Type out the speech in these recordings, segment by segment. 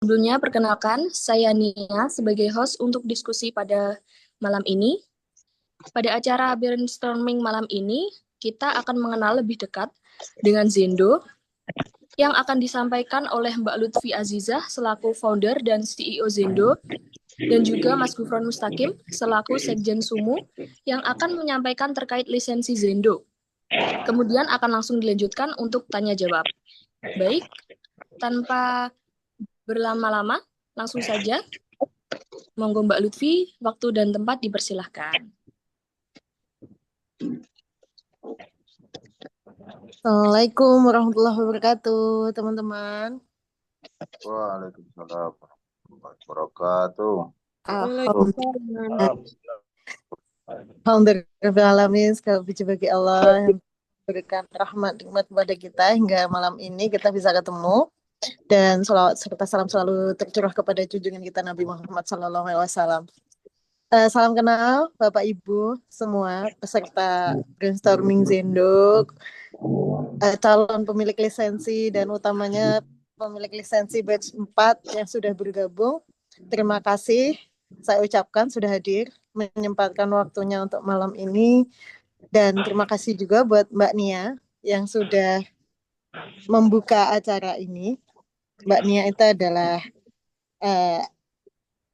Sebelumnya, perkenalkan, saya Nia sebagai host untuk diskusi pada malam ini. Pada acara brainstorming malam ini, kita akan mengenal lebih dekat dengan Zendo yang akan disampaikan oleh Mbak Lutfi Azizah selaku founder dan CEO Zendo, dan juga Mas Gufron Mustaqim selaku Sekjen Sumu yang akan menyampaikan terkait lisensi Zendo. Kemudian akan langsung dilanjutkan untuk tanya jawab. Baik, tanpa berlama-lama, langsung saja. Monggo Mbak Lutfi, waktu dan tempat dipersilahkan. Assalamualaikum warahmatullahi wabarakatuh, teman-teman. Waalaikumsalam warahmatullahi wabarakatuh. Alhamdulillah. Alhamdulillah, segala puji bagi Allah yang memberikan rahmat nikmat kepada kita hingga malam ini kita bisa ketemu, dan salawat serta salam selalu tercurah kepada junjungan kita Nabi Muhammad SAW. Salam kenal Bapak Ibu semua peserta brainstorming Zendo, calon pemilik lisensi dan utamanya pemilik lisensi batch 4 yang sudah bergabung. Terima kasih saya ucapkan sudah hadir, menyempatkan waktunya untuk malam ini, dan terima kasih juga buat Mbak Nia yang sudah membuka acara ini. Mbak Nia itu adalah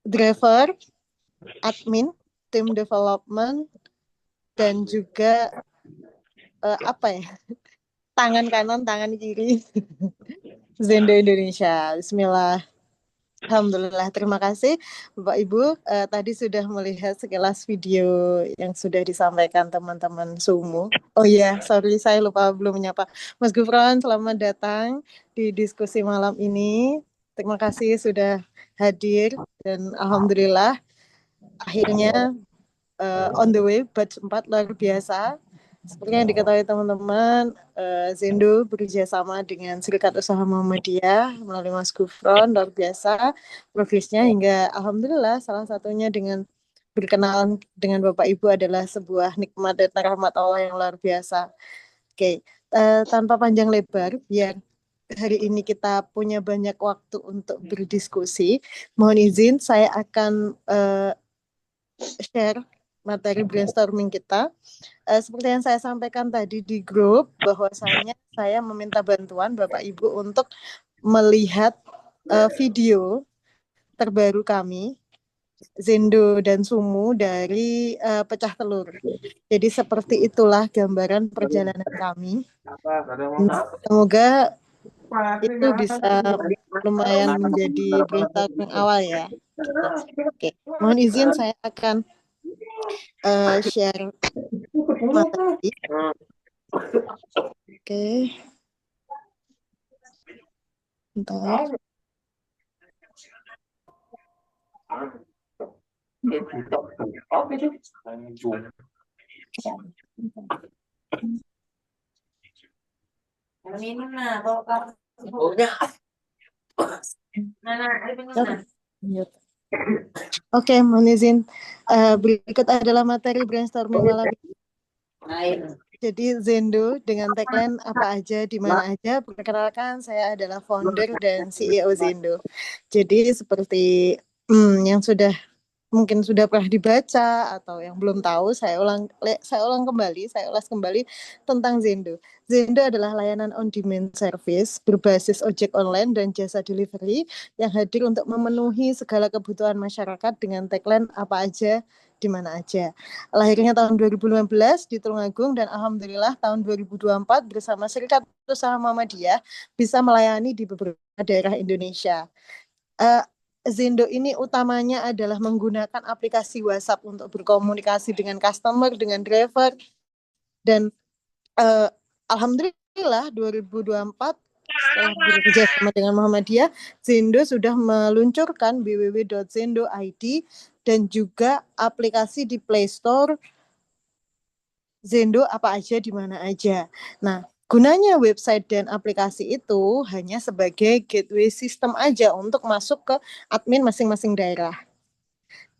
driver, admin, tim development, dan juga tangan kanan, tangan kiri Zendo Indonesia. Bismillah. Alhamdulillah, terima kasih Bapak Ibu. Tadi sudah melihat sekilas video yang sudah disampaikan teman-teman Sumu. Oh iya, sorry saya lupa belum menyapa Mas Gufron. Selamat datang di diskusi malam ini. Terima kasih sudah hadir, dan alhamdulillah akhirnya on the way batch 4 luar biasa. Seperti yang diketahui teman-teman, Zendo bekerja sama dengan Serikat Usaha Muhammadiyah melalui Mas Gufron, luar biasa progresnya hingga alhamdulillah salah satunya dengan berkenalan dengan Bapak Ibu adalah sebuah nikmat dan rahmat Allah yang luar biasa. Oke, tanpa panjang lebar, biar hari ini kita punya banyak waktu untuk berdiskusi, mohon izin saya akan share materi brainstorming kita. Seperti yang saya sampaikan tadi di grup, bahwasanya saya meminta bantuan Bapak Ibu untuk melihat video terbaru kami, Zendo dan Sumu dari Pecah Telur. Jadi seperti itulah gambaran perjalanan kami. Semoga itu bisa lumayan menjadi brainstorming awal ya. Oke, mohon izin saya akan share materi. Oke. Bentar. Oke, mohon izin. Berikut adalah materi brainstorming malam ini. Jadi Zendo dengan tagline apa aja di mana aja. Perkenalkan, saya adalah founder dan CEO Zendo. Jadi seperti yang mungkin sudah pernah dibaca atau yang belum tahu, saya ulas kembali tentang Zendo. Zendo adalah layanan on-demand service berbasis ojek online dan jasa delivery yang hadir untuk memenuhi segala kebutuhan masyarakat dengan tagline apa aja di mana aja. Lahirnya tahun 2015 di Tulungagung, dan alhamdulillah tahun 2024 bersama Serikat Usaha Muhammadiyah bisa melayani di beberapa daerah Indonesia. Zendo ini utamanya adalah menggunakan aplikasi WhatsApp untuk berkomunikasi dengan customer, dengan driver, dan alhamdulillah 2024 setelah bekerja sama dengan Muhammadiyah, Zendo sudah meluncurkan www.zendo.id dan juga aplikasi di Play Store Zendo apa aja di mana aja. Nah, gunanya website dan aplikasi itu hanya sebagai gateway system aja untuk masuk ke admin masing-masing daerah.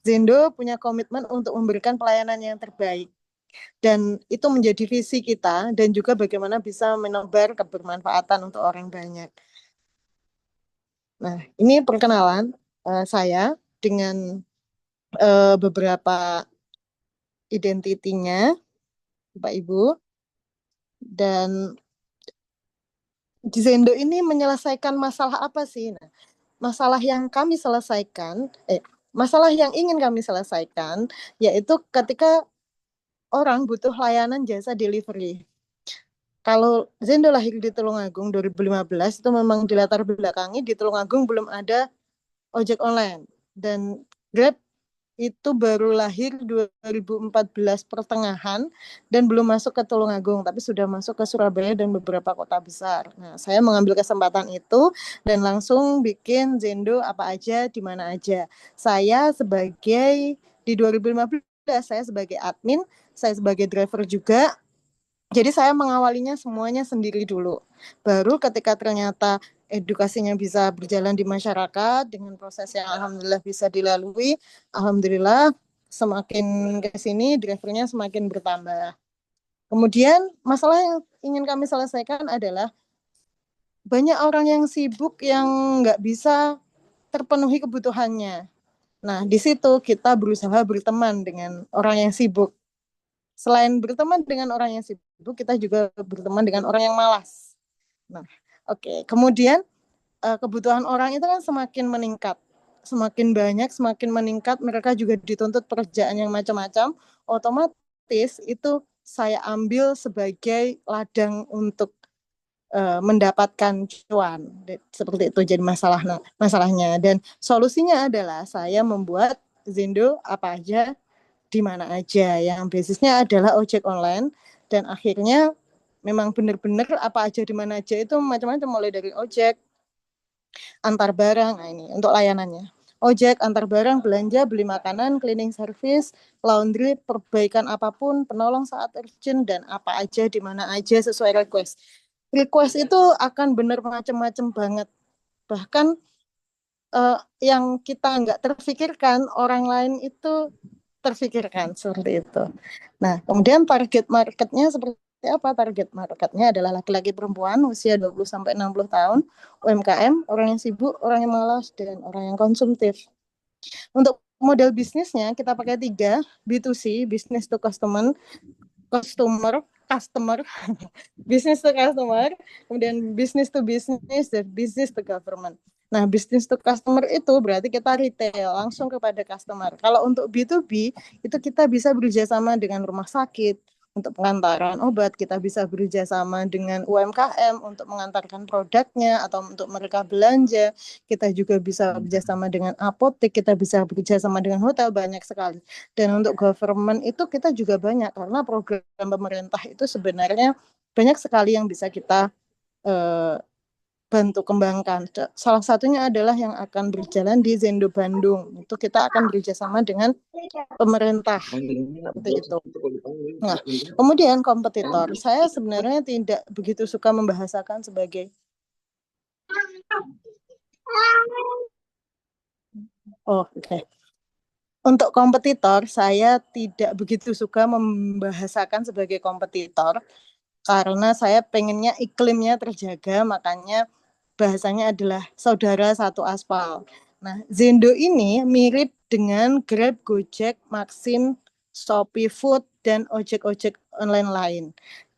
Zendo punya komitmen untuk memberikan pelayanan yang terbaik, dan itu menjadi visi kita, dan juga bagaimana bisa menebar kebermanfaatan untuk orang banyak. Nah, ini perkenalan saya dengan beberapa identitinya, Bapak Ibu. Dan di Zendo ini menyelesaikan masalah apa sih? Nah, masalah yang kami selesaikan, masalah yang ingin kami selesaikan, yaitu ketika orang butuh layanan jasa delivery. Kalau Zendo lahir di Tulungagung 2015, itu memang di latar belakangi di Tulungagung belum ada ojek online. Dan Grab itu baru lahir 2014 pertengahan dan belum masuk ke Tulungagung, tapi sudah masuk ke Surabaya dan beberapa kota besar. Nah, saya mengambil kesempatan itu dan langsung bikin Zendo apa aja, di mana aja. Saya sebagai, di 2015, saya sebagai admin, saya sebagai driver juga. Jadi saya mengawalinya semuanya sendiri dulu. Baru ketika ternyata edukasinya bisa berjalan di masyarakat dengan proses yang alhamdulillah bisa dilalui, alhamdulillah semakin ke sini drivernya semakin bertambah. Kemudian masalah yang ingin kami selesaikan adalah banyak orang yang sibuk yang nggak bisa terpenuhi kebutuhannya. Nah, di situ kita berusaha berteman dengan orang yang sibuk. Selain berteman dengan orang yang sibuk, kita juga berteman dengan orang yang malas. Nah, oke. Kemudian kebutuhan orang itu kan semakin meningkat, semakin banyak, semakin meningkat. Mereka juga dituntut pekerjaan yang macam-macam. Otomatis itu saya ambil sebagai ladang untuk mendapatkan cuan. Seperti itu jadi masalahnya. Dan solusinya adalah saya membuat Zendo apa aja di mana aja, yang basisnya adalah ojek online. Dan akhirnya memang benar-benar apa aja di mana aja itu macam-macam, mulai dari ojek antar barang. Nah, ini untuk layanannya ojek antar barang, belanja, beli makanan, cleaning service, laundry, perbaikan apapun, penolong saat urgent, dan apa aja di mana aja sesuai request itu akan benar macam-macam banget. Bahkan yang kita nggak terfikirkan orang lain itu terfikirkan, seperti itu. Nah, kemudian target marketnya seperti apa? Target marketnya adalah laki-laki perempuan usia 20-60 tahun, UMKM, orang yang sibuk, orang yang malas, dan orang yang konsumtif. Untuk model bisnisnya kita pakai 3, B2C, business to customer, customer, business to customer, kemudian business to business, dan business to government. Nah, business to customer itu berarti kita retail langsung kepada customer. Kalau untuk B2B itu kita bisa bekerjasama dengan rumah sakit untuk pengantaran obat, kita bisa bekerjasama dengan UMKM untuk mengantarkan produknya atau untuk mereka belanja. Kita juga bisa bekerjasama dengan apotek, kita bisa bekerjasama dengan hotel, banyak sekali. Dan untuk government itu kita juga banyak, karena program pemerintah itu sebenarnya banyak sekali yang bisa kita bantu kembangkan. Salah satunya adalah yang akan berjalan di Zendo Bandung. Itu kita akan bekerjasama dengan pemerintah. Seperti itu. Nah, kemudian kompetitor. Saya sebenarnya tidak begitu suka membahasakan sebagai Untuk kompetitor, saya tidak begitu suka membahasakan sebagai kompetitor karena saya pengennya iklimnya terjaga, makanya bahasanya adalah saudara satu aspal. Nah, Zendo ini mirip dengan Grab, Gojek, Maxim, Shopee Food, dan ojek-ojek online lain.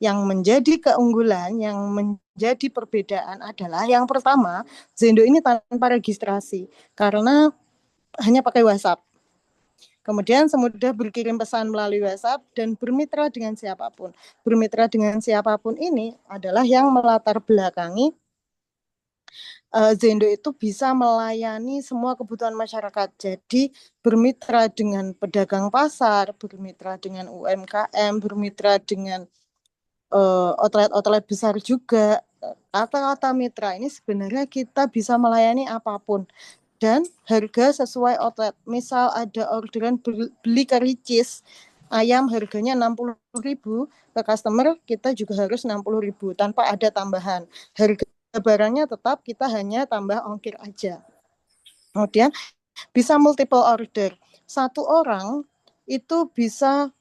Yang menjadi keunggulan, yang menjadi perbedaan adalah yang pertama, Zendo ini tanpa registrasi karena hanya pakai WhatsApp. Kemudian semudah berkirim pesan melalui WhatsApp dan bermitra dengan siapapun. Bermitra dengan siapapun ini adalah yang melatar belakangi Zendo itu bisa melayani semua kebutuhan masyarakat. Jadi bermitra dengan pedagang pasar, bermitra dengan UMKM, bermitra dengan outlet-outlet besar juga. Kata-kata mitra ini sebenarnya kita bisa melayani apapun. Dan harga sesuai outlet. Misal ada orderan beli kericis, ayam harganya 60.000, ke customer kita juga harus 60.000 tanpa ada tambahan. Harga barangnya tetap, kita hanya tambah ongkir aja. Kemudian bisa multiple order. Satu orang itu bisa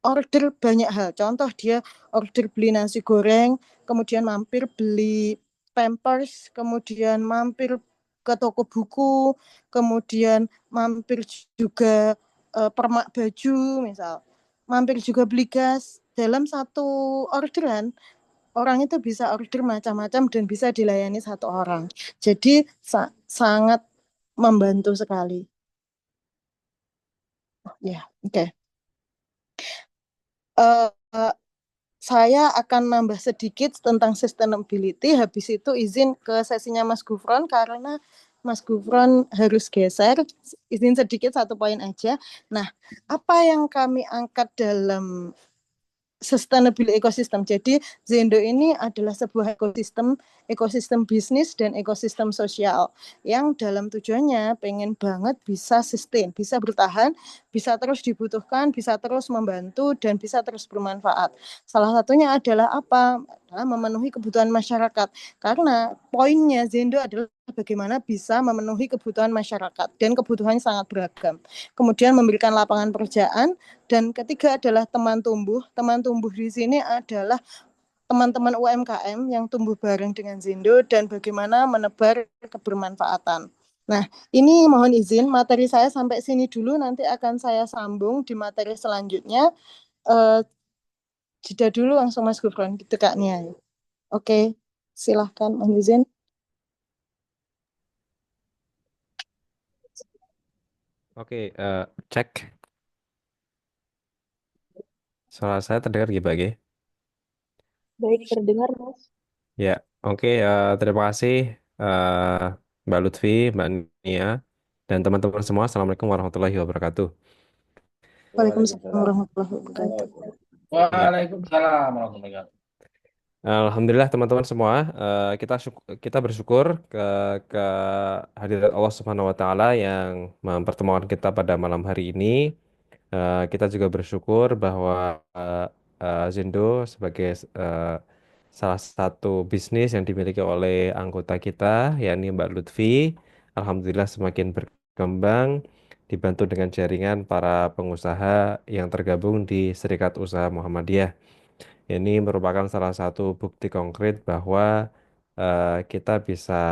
order banyak hal. Contoh dia order beli nasi goreng, kemudian mampir beli Pampers, kemudian mampir ke toko buku, kemudian mampir juga permak baju misal, mampir juga beli gas. Dalam satu orderan orang itu bisa order macam-macam dan bisa dilayani satu orang. Jadi sangat membantu sekali. Ya, oke. Uh, saya akan nambah sedikit tentang sustainability. Habis itu izin ke sesinya Mas Gufron karena Mas Gufron harus geser. Izin sedikit satu poin aja. Nah, apa yang kami angkat dalam sustainable ecosystem. Jadi Zendo ini adalah sebuah ekosistem bisnis dan ekosistem sosial yang dalam tujuannya pengen banget bisa sustain, bisa bertahan, bisa terus dibutuhkan, bisa terus membantu dan bisa terus bermanfaat. Salah satunya adalah apa? Adalah memenuhi kebutuhan masyarakat. Karena poinnya Zendo adalah bagaimana bisa memenuhi kebutuhan masyarakat dan kebutuhannya sangat beragam. Kemudian memberikan lapangan pekerjaan, dan ketiga adalah teman tumbuh. Teman tumbuh di sini adalah teman-teman UMKM yang tumbuh bareng dengan Zindo dan bagaimana menebar kebermanfaatan. Nah, ini mohon izin materi saya sampai sini dulu, nanti akan saya sambung di materi selanjutnya. Jeda dulu langsung Mas Gufron, gitu Kak Nia. Oke, silahkan mohon izin. Oke, cek. Suara saya terdengar gimana? Baik, terdengar, Mas. Ya, oke. Terima kasih Mbak Lutfi, Mbak Nia, dan teman-teman semua. Assalamualaikum warahmatullahi wabarakatuh. Waalaikumsalam warahmatullahi wabarakatuh. Ya. Waalaikumsalam warahmatullahi wabarakatuh. Alhamdulillah teman-teman semua, kita bersyukur kehadirat Allah Subhanahu wa taala yang mempertemukan kita pada malam hari ini. Kita juga bersyukur bahwa Zendo sebagai salah satu bisnis yang dimiliki oleh anggota kita, yakni Mbak Lutfi, alhamdulillah semakin berkembang dibantu dengan jaringan para pengusaha yang tergabung di Serikat Usaha Muhammadiyah. Ini merupakan salah satu bukti konkret bahwa kita bisa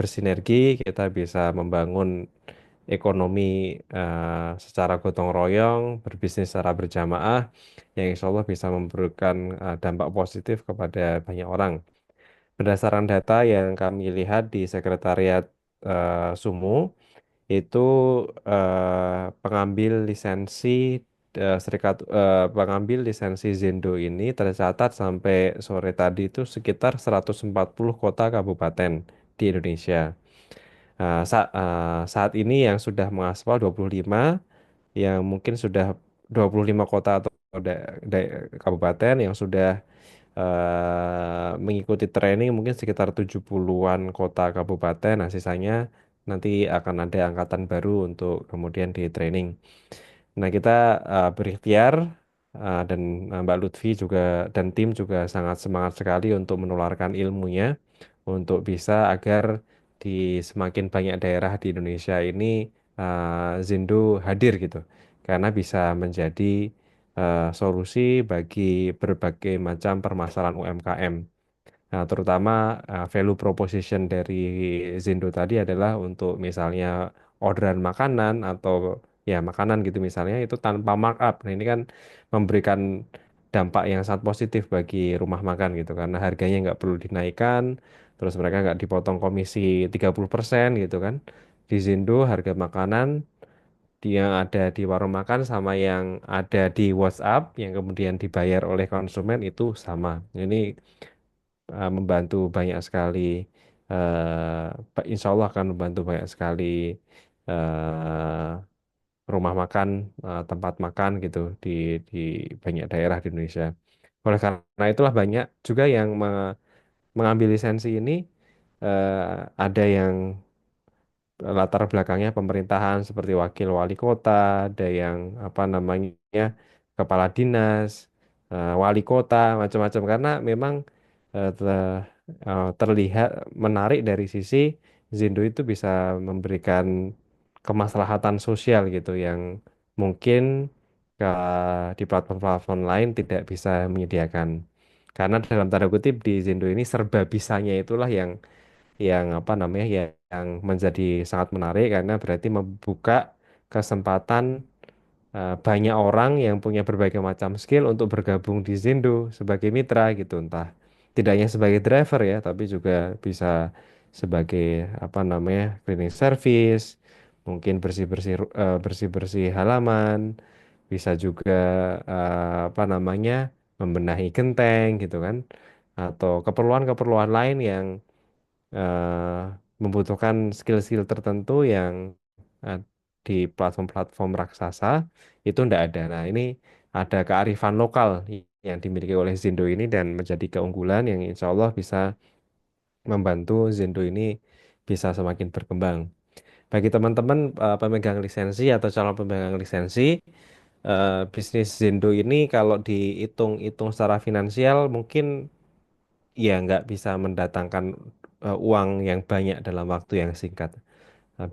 bersinergi, kita bisa membangun ekonomi secara gotong royong, berbisnis secara berjamaah, yang insya Allah bisa memberikan dampak positif kepada banyak orang. Berdasarkan data yang kami lihat di Sekretariat Sumu, itu pengambil lisensi pengambil lisensi Zendo ini tercatat sampai sore tadi itu sekitar 140 kota kabupaten di Indonesia. Saat ini yang sudah mengaspal 25, yang mungkin sudah 25 kota atau kabupaten yang sudah mengikuti training mungkin sekitar 70-an kota kabupaten. Nah, sisanya nanti akan ada angkatan baru untuk kemudian di training. Nah, kita berikhtiar dan Mbak Lutfi juga dan tim juga sangat semangat sekali untuk menularkan ilmunya untuk bisa agar di semakin banyak daerah di Indonesia ini Zindo hadir gitu. Karena bisa menjadi solusi bagi berbagai macam permasalahan UMKM. Nah, terutama value proposition dari Zindo tadi adalah untuk misalnya orderan makanan atau ya makanan gitu misalnya itu tanpa markup. Nah, ini kan memberikan dampak yang sangat positif bagi rumah makan gitu karena harganya nggak perlu dinaikkan, terus mereka nggak dipotong komisi 30% gitu kan. Di Zindo harga makanan yang ada di warung makan sama yang ada di WhatsApp yang kemudian dibayar oleh konsumen itu sama. Ini membantu banyak sekali, insya Allah akan membantu banyak sekali eh, rumah makan, tempat makan gitu di banyak daerah di Indonesia. Oleh karena itulah banyak juga yang mengambil lisensi ini, ada yang latar belakangnya pemerintahan seperti wakil wali kota, ada yang apa namanya kepala dinas, wali kota, macam-macam karena memang terlihat menarik dari sisi Zindo itu bisa memberikan kemaslahatan sosial gitu yang mungkin di platform-platform lain tidak bisa menyediakan. Karena dalam tanda kutip di Zendo ini serba bisanya itulah yang apa namanya ya, yang menjadi sangat menarik karena berarti membuka kesempatan banyak orang yang punya berbagai macam skill untuk bergabung di Zendo sebagai mitra gitu, entah tidak hanya sebagai driver ya, tapi juga bisa sebagai apa namanya cleaning service, mungkin bersih-bersih halaman, bisa juga apa namanya membenahi genteng gitu kan, atau keperluan-keperluan lain yang eh, membutuhkan skill-skill tertentu yang eh, di platform-platform raksasa itu ndak ada. Nah, ini ada kearifan lokal yang dimiliki oleh Zendo ini dan menjadi keunggulan yang insya Allah bisa membantu Zendo ini bisa semakin berkembang. Bagi teman-teman pemegang lisensi atau calon pemegang lisensi, bisnis Zendo ini kalau dihitung-hitung secara finansial mungkin ya nggak bisa mendatangkan uang yang banyak dalam waktu yang singkat.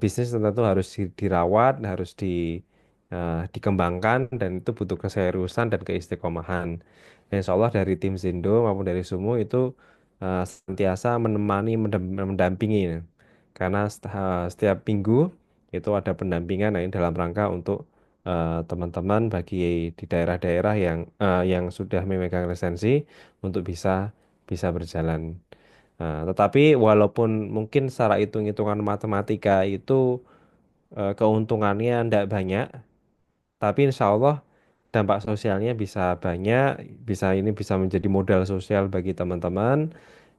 Bisnis tentu harus dirawat, harus dikembangkan, dan itu butuh keseriusan dan keistiqomahan. Dan insya Allah dari tim Zindo maupun dari Sumo itu senantiasa menemani, mendampingi. Karena setiap minggu itu ada pendampingan, nah ini dalam rangka untuk teman-teman bagi di daerah-daerah yang sudah memegang lisensi untuk bisa berjalan. Nah, tetapi walaupun mungkin secara hitung-hitungan matematika itu keuntungannya tidak banyak, tapi insya Allah dampak sosialnya bisa banyak, ini bisa menjadi modal sosial bagi teman-teman.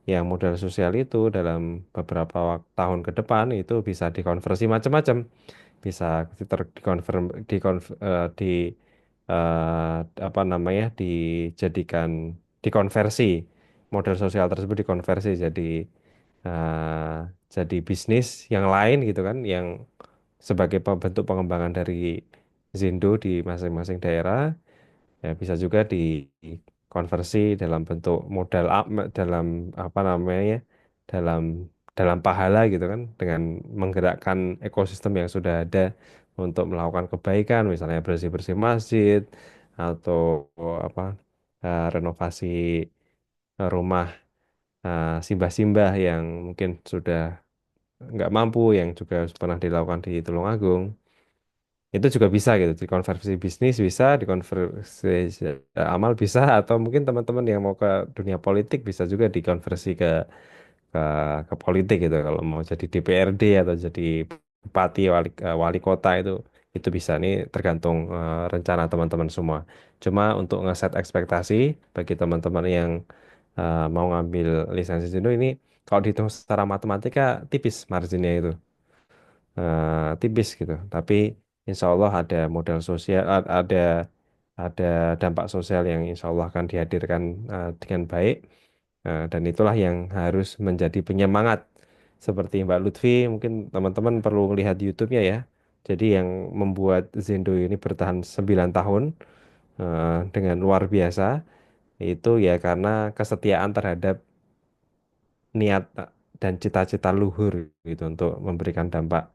Yang modal sosial itu dalam beberapa tahun ke depan itu bisa dikonversi macam-macam, bisa dikonfirm, di eh, apa namanya dijadikan dikonversi modal sosial tersebut dikonversi jadi bisnis yang lain gitu kan, yang sebagai bentuk pengembangan dari Zindo di masing-masing daerah, ya bisa juga dikonversi dalam bentuk dalam apa namanya dalam dalam pahala gitu kan, dengan menggerakkan ekosistem yang sudah ada untuk melakukan kebaikan, misalnya bersih-bersih masjid atau apa renovasi rumah simbah-simbah yang mungkin sudah nggak mampu, yang juga pernah dilakukan di Tulungagung. Itu juga bisa gitu, dikonversi bisnis bisa, dikonversi amal bisa, atau mungkin teman-teman yang mau ke dunia politik bisa juga dikonversi ke, ke politik gitu, kalau mau jadi DPRD atau jadi bupati, wali kota, itu bisa. Ini tergantung rencana teman-teman semua. Cuma untuk ngeset ekspektasi bagi teman-teman yang mau ngambil lisensi jenuh ini, kalau dihitung secara matematika tipis marginnya itu, tipis gitu. Tapi insya Allah ada modal sosial, ada dampak sosial yang insya Allah akan dihadirkan dengan baik. Dan itulah yang harus menjadi penyemangat. Seperti Mbak Lutfi, mungkin teman-teman perlu melihat YouTube-nya ya. Jadi yang membuat Zendo ini bertahan 9 tahun dengan luar biasa, itu ya karena kesetiaan terhadap niat dan cita-cita luhur gitu untuk memberikan dampak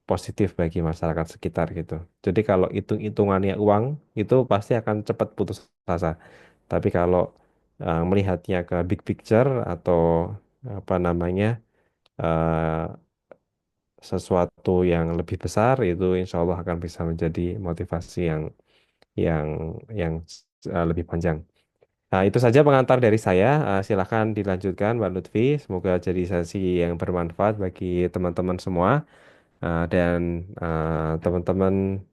positif bagi masyarakat sekitar gitu. Jadi kalau hitung-hitungannya uang itu pasti akan cepat putus asa. Tapi kalau melihatnya ke big picture atau apa namanya eh, sesuatu yang lebih besar, itu insya Allah akan bisa menjadi motivasi yang yang lebih panjang. Nah, itu saja pengantar dari saya. Silahkan dilanjutkan, Mbak Lutfi. Semoga jadi sesi yang bermanfaat bagi teman-teman semua. Dan teman-teman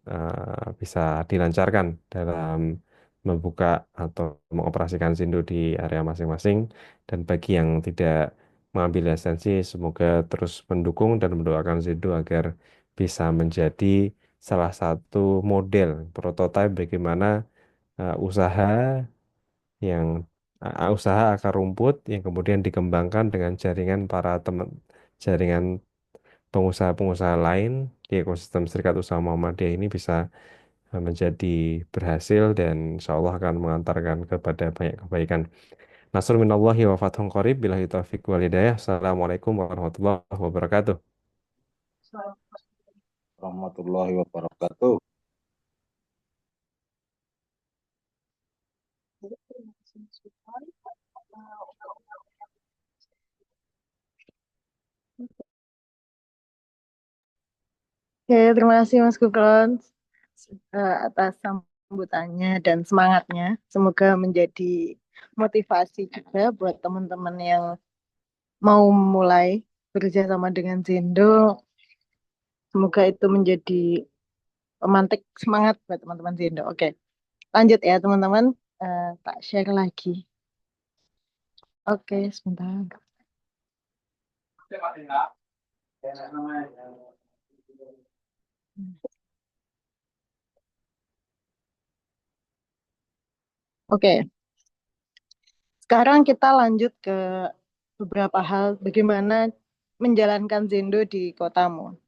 bisa dilancarkan dalam membuka atau mengoperasikan Zindo di area masing-masing. Dan bagi yang tidak mengambil lisensi, semoga terus mendukung dan mendoakan Zindo agar bisa menjadi salah satu model prototipe bagaimana usaha yang usaha akar rumput yang kemudian dikembangkan dengan jaringan pengusaha-pengusaha lain di ekosistem Serikat Usaha Muhammadiyah ini bisa menjadi berhasil dan insya Allah akan mengantarkan kepada banyak kebaikan. Nasrul minallahi wa fathun qarib, billahi taufiq wal hidayah. Assalamualaikum warahmatullahi wabarakatuh. Warahmatullahi wabarakatuh. Oke, terima kasih Mas Gufron atas sambutannya dan semangatnya. Semoga menjadi motivasi juga buat teman-teman yang mau mulai bekerja sama dengan Zendo. Semoga itu menjadi pemantik semangat buat teman-teman Zendo. Oke, lanjut ya teman-teman. Tak share lagi. Oke, sebentar. Oke, sekarang kita lanjut ke beberapa hal bagaimana menjalankan Zendo di kotamu.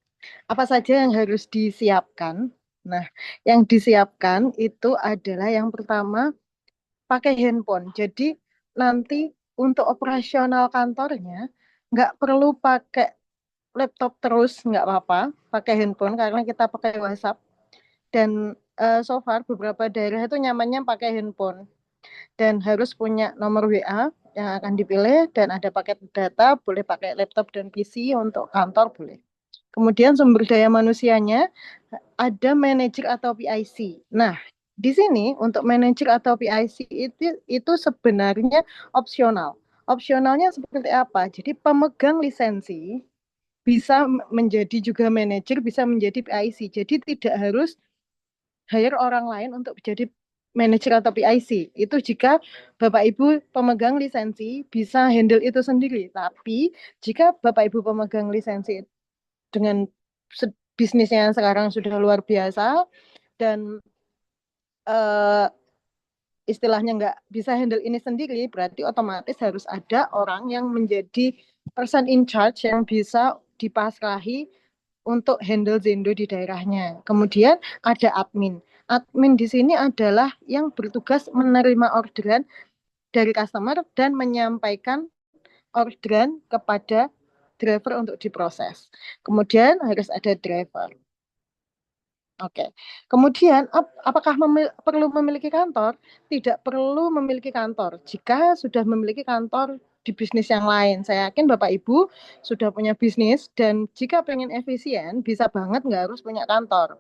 Apa saja yang harus disiapkan? Nah, yang disiapkan itu adalah yang pertama pakai handphone. Jadi nanti untuk operasional kantornya nggak perlu pakai laptop terus, nggak apa-apa, pakai handphone karena kita pakai WhatsApp. Dan so far beberapa daerah itu nyamannya pakai handphone dan harus punya nomor WA yang akan dipilih dan ada paket data, boleh pakai laptop dan PC untuk kantor boleh. Kemudian sumber daya manusianya ada manajer atau PIC. Nah, di sini untuk manajer atau PIC itu sebenarnya opsional. Opsionalnya seperti apa? Jadi pemegang lisensi bisa menjadi juga manajer, bisa menjadi PIC. Jadi tidak harus hire orang lain untuk menjadi manajer atau PIC. Itu jika Bapak Ibu pemegang lisensi bisa handle itu sendiri. Tapi jika Bapak Ibu pemegang lisensi dengan bisnisnya sekarang sudah luar biasa dan uh, istilahnya nggak bisa handle ini sendiri, berarti otomatis harus ada orang yang menjadi person in charge yang bisa dipasrahi untuk handle Zendo di daerahnya. Kemudian ada admin. Admin di sini adalah yang bertugas menerima orderan dari customer dan menyampaikan orderan kepada driver untuk diproses. Kemudian harus ada driver. Oke. Kemudian apakah perlu memiliki kantor? Tidak perlu memiliki kantor. Jika sudah memiliki kantor di bisnis yang lain, saya yakin Bapak Ibu sudah punya bisnis dan jika pengen efisien bisa banget nggak harus punya kantor.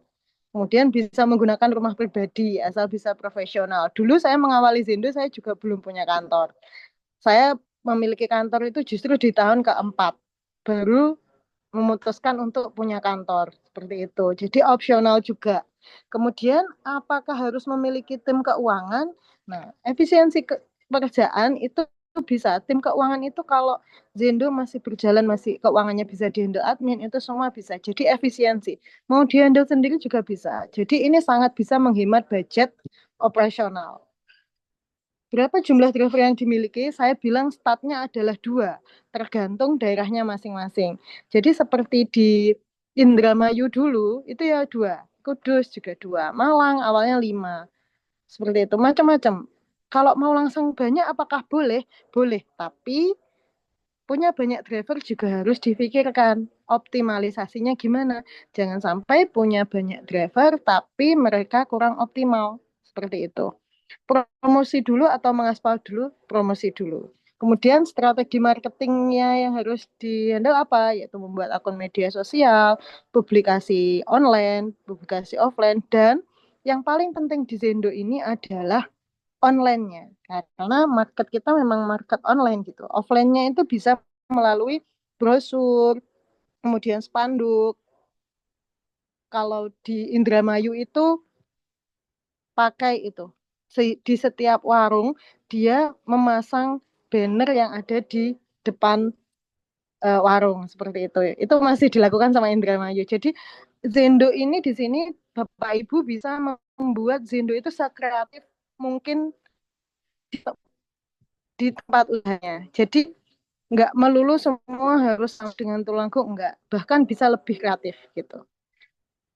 Kemudian bisa menggunakan rumah pribadi asal bisa profesional. Dulu saya mengawali Zendo saya juga belum punya kantor. Saya memiliki kantor itu justru di tahun keempat. Baru memutuskan untuk punya kantor seperti itu. Jadi opsional juga. Kemudian apakah harus memiliki tim keuangan? Nah, efisiensi pekerjaan itu bisa. Tim keuangan itu kalau Zendo masih berjalan, masih keuangannya bisa dihandle admin, itu semua bisa. Jadi efisiensi. Mau dihandle sendiri juga bisa. Jadi ini sangat bisa menghemat budget operasional. Berapa jumlah driver yang dimiliki? Saya bilang statnya adalah 2, tergantung daerahnya masing-masing. Jadi seperti di Indramayu dulu, itu ya 2. Kudus juga 2. Malang awalnya 5. Seperti itu, macam-macam. Kalau mau langsung banyak, apakah boleh? Boleh, tapi punya banyak driver juga harus difikirkan optimalisasinya gimana. Jangan sampai punya banyak driver, tapi mereka kurang optimal. Seperti itu. Promosi dulu atau mengaspal dulu, promosi dulu. Kemudian strategi marketingnya yang harus dihandle apa? Yaitu membuat akun media sosial, publikasi online, publikasi offline, dan yang paling penting di Zendo ini adalah online-nya. Karena market kita memang market online gitu. Offline-nya itu bisa melalui brosur, kemudian spanduk. Kalau di Indramayu itu pakai itu. Di setiap warung dia memasang banner yang ada di depan warung seperti itu. Itu masih dilakukan sama Indramayu. Jadi Zendo ini di sini Bapak Ibu bisa membuat Zendo itu sekreatif mungkin di tempat usahanya. Jadi nggak melulu semua harus dengan tulangku, enggak. Bahkan bisa lebih kreatif gitu.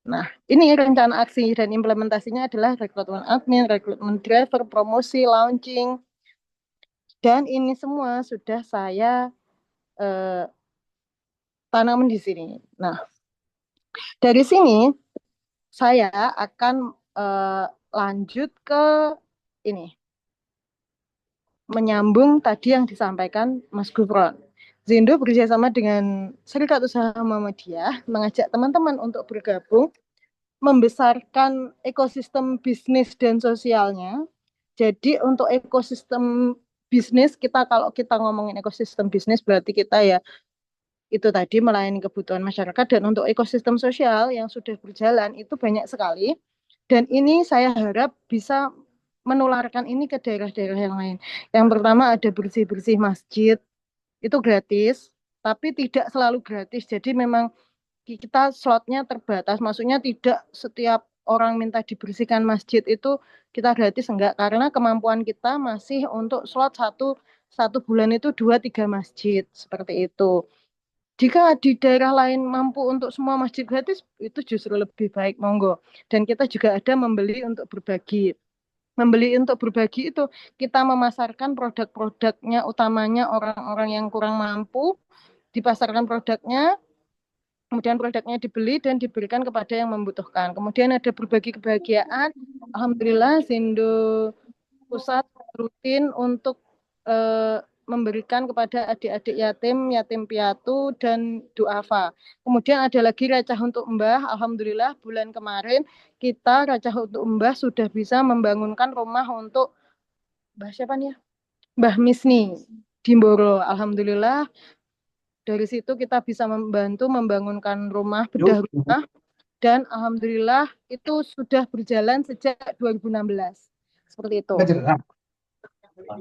Nah, ini rencana aksi dan implementasinya adalah rekrutmen admin, rekrutmen driver, promosi, launching, dan ini semua sudah saya tanam di sini. Nah, dari sini saya akan lanjut ke ini, menyambung tadi yang disampaikan Mas Gufron. Zendo bekerjasama dengan Serikat Usaha Muhammadiyah mengajak teman-teman untuk bergabung membesarkan ekosistem bisnis dan sosialnya. Jadi untuk ekosistem bisnis kita, kalau kita ngomongin ekosistem bisnis berarti kita ya itu tadi melayani kebutuhan masyarakat, dan untuk ekosistem sosial yang sudah berjalan itu banyak sekali, dan ini saya harap bisa menularkan ini ke daerah-daerah yang lain. Yang pertama ada bersih-bersih masjid, itu gratis, tapi tidak selalu gratis, jadi memang kita slotnya terbatas, maksudnya tidak setiap orang minta dibersihkan masjid itu kita gratis, enggak, karena kemampuan kita masih untuk slot satu bulan itu 2-3 masjid seperti itu. Jika di daerah lain mampu untuk semua masjid gratis, itu justru lebih baik, monggo. Dan kita juga ada membeli untuk berbagi. Membeli untuk berbagi itu kita memasarkan produk-produknya, utamanya orang-orang yang kurang mampu, dipasarkan produknya, kemudian produknya dibeli dan diberikan kepada yang membutuhkan. Kemudian ada berbagi kebahagiaan. Alhamdulillah, Zendo Pusat rutin untuk memberikan kepada adik-adik yatim, yatim piatu, dan duafa. Kemudian ada lagi Racah untuk Mbah. Alhamdulillah bulan kemarin kita Racah untuk Mbah sudah bisa membangunkan rumah untuk Mbah siapa nih ya? Mbah Misni di Mboro. Alhamdulillah dari situ kita bisa membantu membangunkan rumah, bedah rumah, dan alhamdulillah itu sudah berjalan sejak 2016. Seperti itu.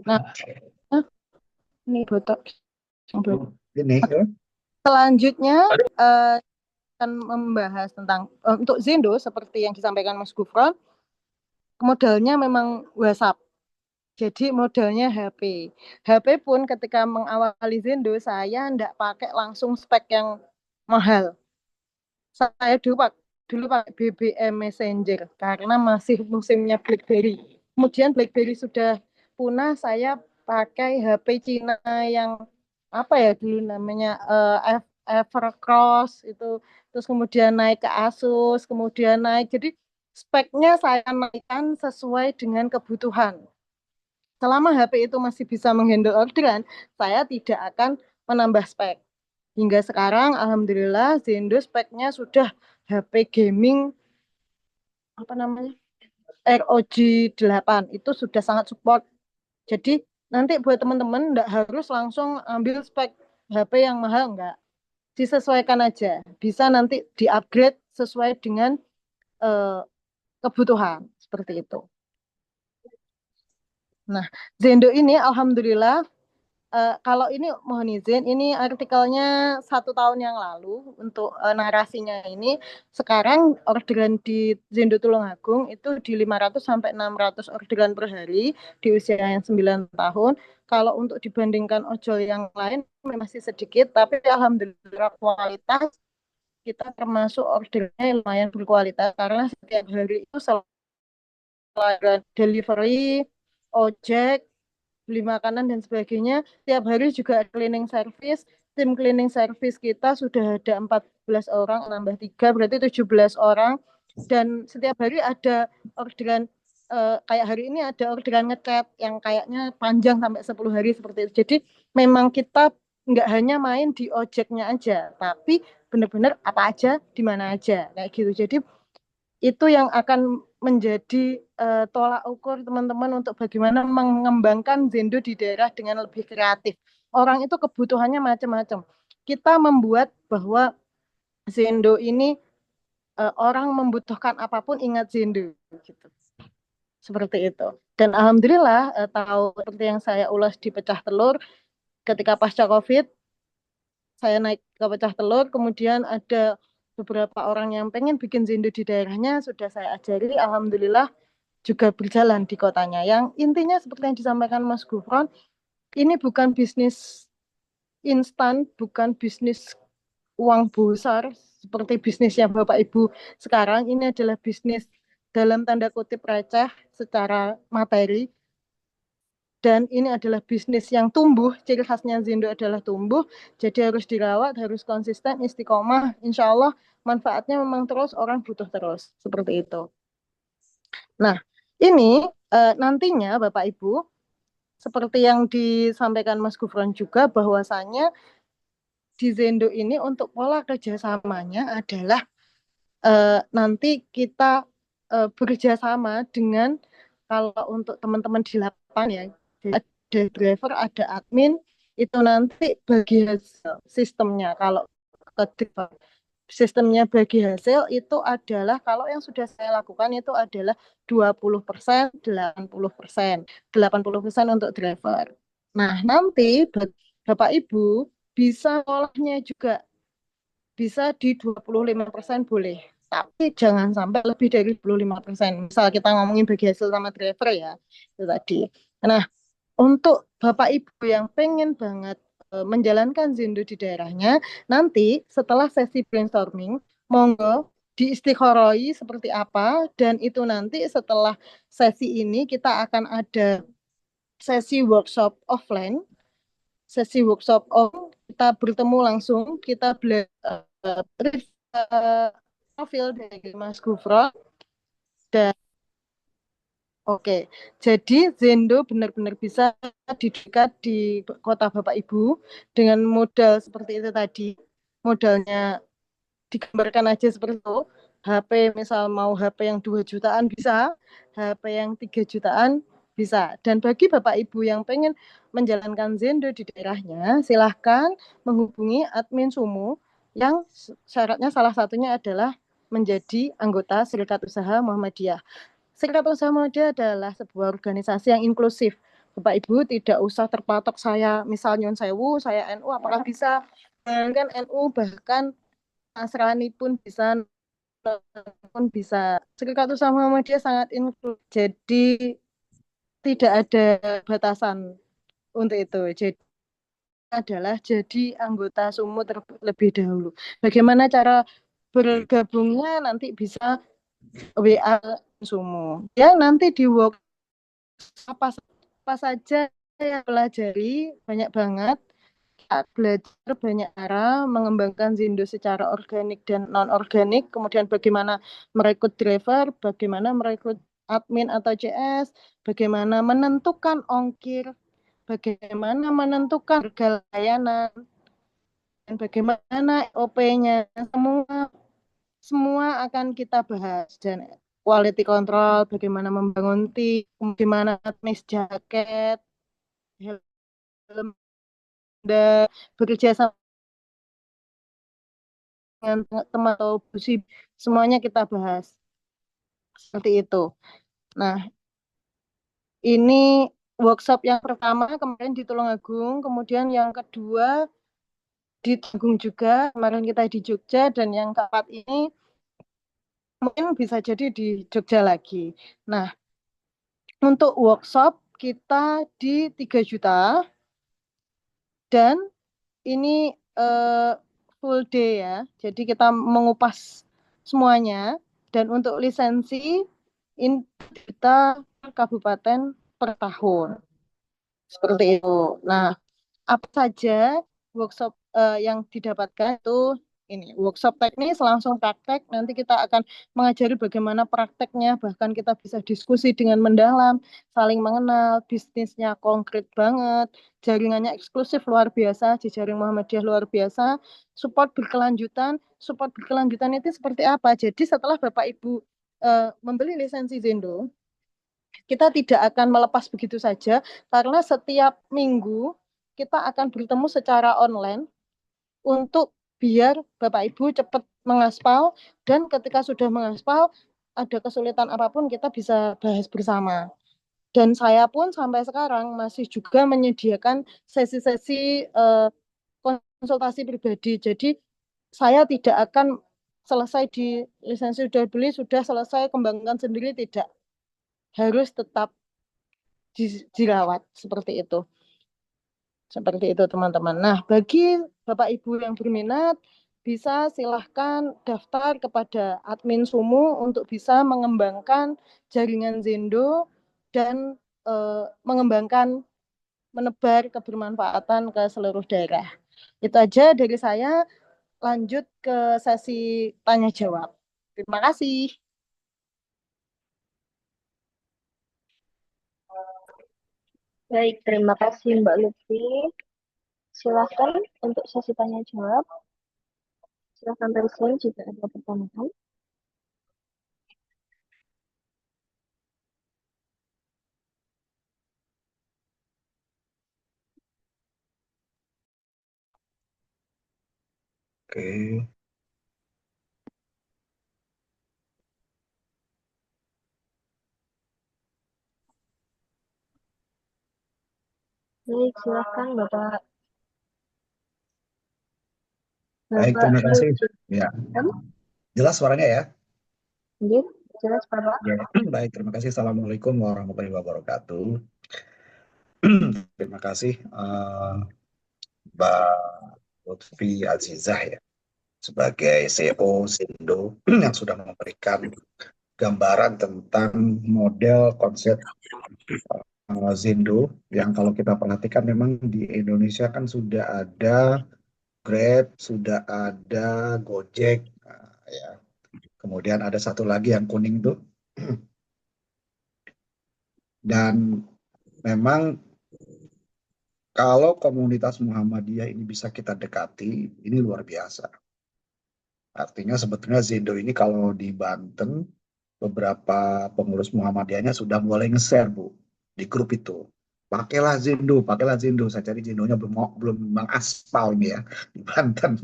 Nah, ini botok. Selanjutnya akan membahas tentang untuk Zendo seperti yang disampaikan Mas Gufron, modalnya memang WhatsApp. Jadi modalnya HP. HP pun ketika mengawali Zendo saya tidak pakai langsung spek yang mahal. Saya dulu pakai BBM Messenger karena masih musimnya BlackBerry. Kemudian BlackBerry sudah punah, saya pakai HP Cina yang apa ya dulu namanya Evercross itu, terus kemudian naik ke Asus, kemudian naik, jadi speknya saya naikkan sesuai dengan kebutuhan. Selama HP itu masih bisa menghandle orderan, saya tidak akan menambah spek. Hingga sekarang, alhamdulillah, Zendo speknya sudah HP gaming, apa namanya, ROG 8, itu sudah sangat support. Jadi nanti buat teman-teman enggak harus langsung ambil spek HP yang mahal, enggak. Disesuaikan aja, bisa nanti di-upgrade sesuai dengan kebutuhan, seperti itu. Nah, Zendo ini alhamdulillah, kalau ini mohon izin, ini artikelnya 1 tahun yang lalu untuk narasinya ini. Sekarang orderan di Zendo Tulungagung itu di 500 sampai 600 orderan per hari di usia yang 9 tahun. Kalau untuk dibandingkan ojol yang lain masih sedikit, tapi alhamdulillah kualitas kita termasuk ordernya lumayan berkualitas, karena setiap hari itu selain delivery, ojek, beli makanan dan sebagainya, tiap hari juga cleaning service. Tim cleaning service kita sudah ada 14 orang, nambah 3 berarti 17 orang, dan setiap hari ada orderan kayak hari ini ada orderan ngecat yang kayaknya panjang sampai 10 hari seperti itu. Jadi memang kita nggak hanya main di ojeknya aja, tapi benar-benar apa aja, di mana aja, kayak gitu. Jadi itu yang akan menjadi tolak ukur teman-teman untuk bagaimana mengembangkan Zendo di daerah dengan lebih kreatif. Orang itu kebutuhannya macam-macam. Kita membuat bahwa Zendo ini orang membutuhkan apapun ingat Zendo gitu. Seperti itu. Dan alhamdulillah tahu seperti yang saya ulas di Pecah Telur, ketika pasca Covid saya naik ke Pecah Telur, kemudian ada beberapa orang yang pengen bikin Zendo di daerahnya, sudah saya ajari, alhamdulillah juga berjalan di kotanya. Yang intinya seperti yang disampaikan Mas Gufron, ini bukan bisnis instan, bukan bisnis uang besar seperti bisnisnya Bapak Ibu sekarang. Ini adalah bisnis dalam tanda kutip receh secara materi, dan ini adalah bisnis yang tumbuh. Ciri khasnya Zendo adalah tumbuh, jadi harus dirawat, harus konsisten, istiqomah. Insya Allah manfaatnya memang terus, orang butuh terus, seperti itu. Nah, ini nantinya Bapak Ibu, seperti yang disampaikan Mas Gufron juga, bahwasannya di Zendo ini untuk pola kerjasamanya adalah nanti kita bekerjasama dengan, kalau untuk teman-teman di lapangan ya, ada driver, ada admin, itu nanti bagi hasil sistemnya. Kalau ke driver, sistemnya bagi hasil itu adalah, kalau yang sudah saya lakukan itu adalah 20%, 80%. 80% untuk driver. Nah, nanti Bapak Ibu bisa olahnya juga, bisa di 25% boleh. Tapi jangan sampai lebih dari 25%. Misal kita ngomongin bagi hasil sama driver ya, itu tadi. Nah, untuk Bapak Ibu yang pengen banget menjalankan Zendo di daerahnya, nanti setelah sesi brainstorming, monggo diistikharoi seperti apa, dan itu nanti setelah sesi ini kita akan ada sesi workshop offline, sesi workshop kita bertemu langsung, kita belajar profil dari Mas Gufron. Dan oke, jadi Zendo benar-benar bisa didekat di kota Bapak Ibu dengan modal seperti itu tadi. Modalnya digambarkan aja seperti itu. HP misal mau HP yang 2 jutaan bisa, HP yang 3 jutaan bisa. Dan bagi Bapak Ibu yang pengen menjalankan Zendo di daerahnya, silahkan menghubungi admin Sumu yang syaratnya salah satunya adalah menjadi anggota Serikat Usaha Muhammadiyah. Serikat Usaha Muhammadiyah adalah sebuah organisasi yang inklusif. Bapak Ibu tidak usah terpatok saya, misalnya Nyon Sewu, saya NU, apakah bisa? Kan NU, bahkan Nasrani pun bisa, Serikat Usaha Muhammadiyah sangat inklusif. Jadi tidak ada batasan untuk itu. Jadi adalah jadi anggota Sumu terlebih dahulu. Bagaimana cara bergabungnya, nanti bisa WA Sumu. Ya, nanti di work apa saja yang pelajari, banyak banget. Belajar banyak cara mengembangkan Zendo secara organik dan non-organik, kemudian bagaimana merekrut driver, bagaimana merekrut admin atau CS, bagaimana menentukan ongkir, bagaimana menentukan harga layanan, dan bagaimana OP-nya, semua akan kita bahas. Dan quality control, bagaimana membangun tim, bagaimana admin jaket, helm, dan bekerja sama dengan teman atau busi, semuanya kita bahas seperti itu. Nah, ini workshop yang pertama kemarin di Tulungagung, kemudian yang kedua di Tanggung juga, kemarin kita di Jogja, dan yang keempat ini mungkin bisa jadi di Jogja lagi. Nah, untuk workshop kita di 3 juta, dan ini full day ya, jadi kita mengupas semuanya. Dan untuk lisensi ini kita kabupaten per tahun seperti itu. Nah, apa saja workshop yang didapatkan itu, ini workshop teknis langsung praktek. Nanti kita akan mengajari bagaimana prakteknya, bahkan kita bisa diskusi dengan mendalam, saling mengenal, bisnisnya konkret banget, jaringannya eksklusif luar biasa, jejaring Muhammadiyah luar biasa, support berkelanjutan. Support berkelanjutan itu seperti apa? Jadi setelah Bapak Ibu membeli lisensi Zendo, kita tidak akan melepas begitu saja, karena setiap minggu kita akan bertemu secara online untuk biar Bapak Ibu cepat mengaspal, dan ketika sudah mengaspal ada kesulitan apapun kita bisa bahas bersama. Dan saya pun sampai sekarang masih juga menyediakan sesi-sesi konsultasi pribadi. Jadi saya tidak akan selesai di lisensi sudah beli, sudah selesai kembangkan sendiri, tidak. Harus tetap dirawat seperti itu. Seperti itu teman-teman. Nah, bagi Bapak Ibu yang berminat, bisa silahkan daftar kepada admin Sumu untuk bisa mengembangkan jaringan Zendo dan mengembangkan, menebar kebermanfaatan ke seluruh daerah. Itu aja dari saya. Lanjut ke sesi tanya jawab. Terima kasih. Baik, terima kasih Mbak Lutfi. Silahkan untuk sesi tanya jawab. Silahkan raise hand jika ada pertanyaan. Oke. Baik, silahkan Bapak. Baik, Bapak terima kasih. Zulkifli. Ya, jelas suaranya ya? Iya, jelas Bapak. Ya. Baik, terima kasih. Assalamualaikum warahmatullahi wabarakatuh. Terima kasih Mbak Lutfi Azizah ya, sebagai CEO Zindo yang sudah memberikan gambaran tentang model konsep Zindo yang kalau kita perhatikan memang di Indonesia kan sudah ada Grab, sudah ada Gojek, ya. Kemudian ada satu lagi yang kuning tuh. Dan memang kalau komunitas Muhammadiyah ini bisa kita dekati, ini luar biasa. Artinya sebetulnya Zindo ini kalau di Banten, beberapa pengurus Muhammadiyahnya sudah mulai nge-share, Bu, di grup itu. Pakailah Zindo, pakailah Zindo. Saya cari Zindonya belum mengaspal ini ya, di Banten.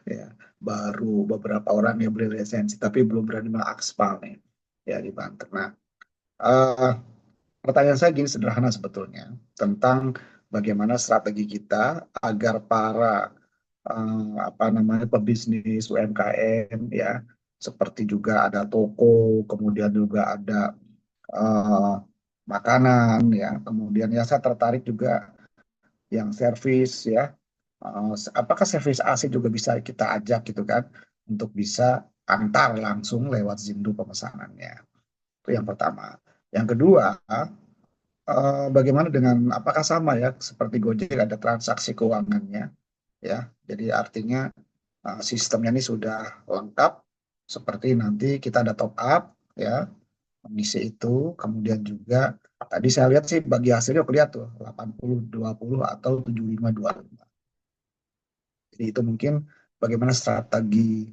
Ya, baru beberapa orang yang beli lisensi, tapi belum berani mengaspal nih, ya di Banten. Nah, eh, pertanyaan saya gini sederhana sebetulnya tentang bagaimana strategi kita agar para apa namanya pebisnis UMKM ya seperti juga ada toko, kemudian juga ada eh, makanan ya, kemudian ya saya tertarik juga yang servis ya. Apakah servis AC juga bisa kita ajak gitu kan untuk bisa antar langsung lewat Zindo pemesanannya. Itu yang pertama. Yang kedua, bagaimana dengan apakah sama ya seperti Gojek ada transaksi keuangannya ya. Jadi artinya sistemnya ini sudah lengkap seperti nanti kita ada top up ya mengisi itu kemudian juga tadi saya lihat sih bagi hasilnya aku lihat tuh 80-20 atau 75-25. Jadi itu mungkin bagaimana strategi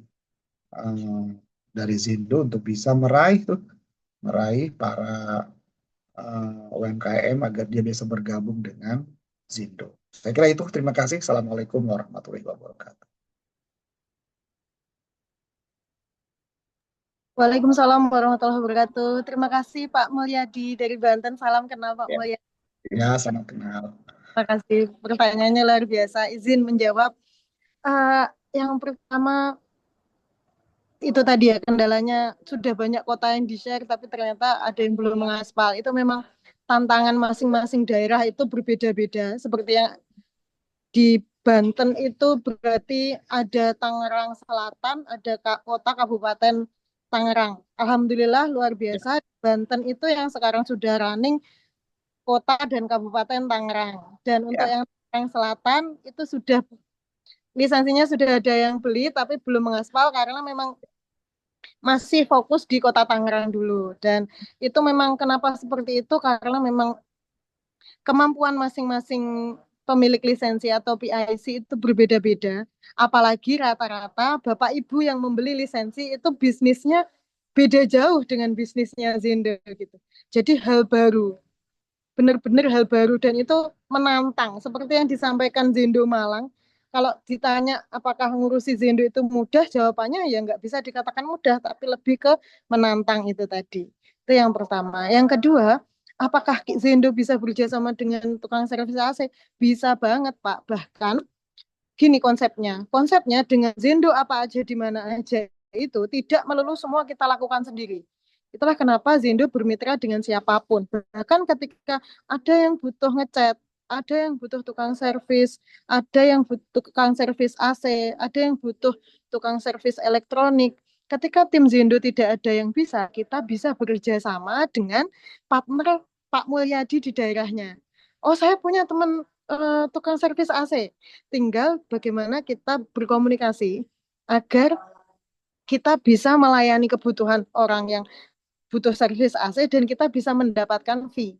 eh, dari Zindo untuk bisa meraih para UMKM agar dia bisa bergabung dengan Zindo. Saya kira itu. Terima kasih. Assalamualaikum warahmatullahi wabarakatuh. Waalaikumsalam warahmatullahi wabarakatuh. Terima kasih Pak Mulyadi dari Banten. Salam kenal Pak Ya, Mulyadi. ya sangat kenal. Terima kasih. Pertanyaannya luar biasa. Izin menjawab. Eh, yang pertama itu tadi ya kendalanya sudah banyak kota yang di-share tapi ternyata ada yang belum mengaspal. Itu memang tantangan masing-masing daerah itu berbeda-beda. Seperti yang di Banten itu berarti ada Tangerang Selatan, ada kota Kabupaten Tangerang. Alhamdulillah luar biasa. Banten itu yang sekarang sudah running kota dan Kabupaten Tangerang. Dan untuk Ya, yang Tangerang Selatan itu sudah lisensinya sudah ada yang beli tapi belum mengaspal karena memang masih fokus di kota Tangerang dulu. Dan itu memang kenapa seperti itu karena memang kemampuan masing-masing pemilik lisensi atau PIC itu berbeda-beda. Apalagi rata-rata Bapak Ibu yang membeli lisensi itu bisnisnya beda jauh dengan bisnisnya Zenda gitu. Jadi hal baru, benar-benar hal baru dan itu menantang. Seperti yang disampaikan Zendo Malang, kalau ditanya apakah ngurusi Zendo itu mudah, jawabannya ya nggak bisa dikatakan mudah, tapi lebih ke menantang itu tadi. Itu yang pertama. Yang kedua, apakah Zendo bisa bekerja sama dengan tukang servis AC? Bisa banget, Pak. Bahkan gini konsepnya. Konsepnya dengan Zendo apa aja di mana aja itu tidak melulu semua kita lakukan sendiri. Itulah kenapa Zendo bermitra dengan siapapun. Bahkan ketika ada yang butuh ngecat, ada yang butuh tukang servis, ada yang butuh tukang servis AC, ada yang butuh tukang servis elektronik. Ketika tim Zendo tidak ada yang bisa, kita bisa bekerja sama dengan partner Pak Mulyadi di daerahnya. Oh, saya punya teman tukang servis AC. Tinggal bagaimana kita berkomunikasi agar kita bisa melayani kebutuhan orang yang butuh servis AC dan kita bisa mendapatkan fee.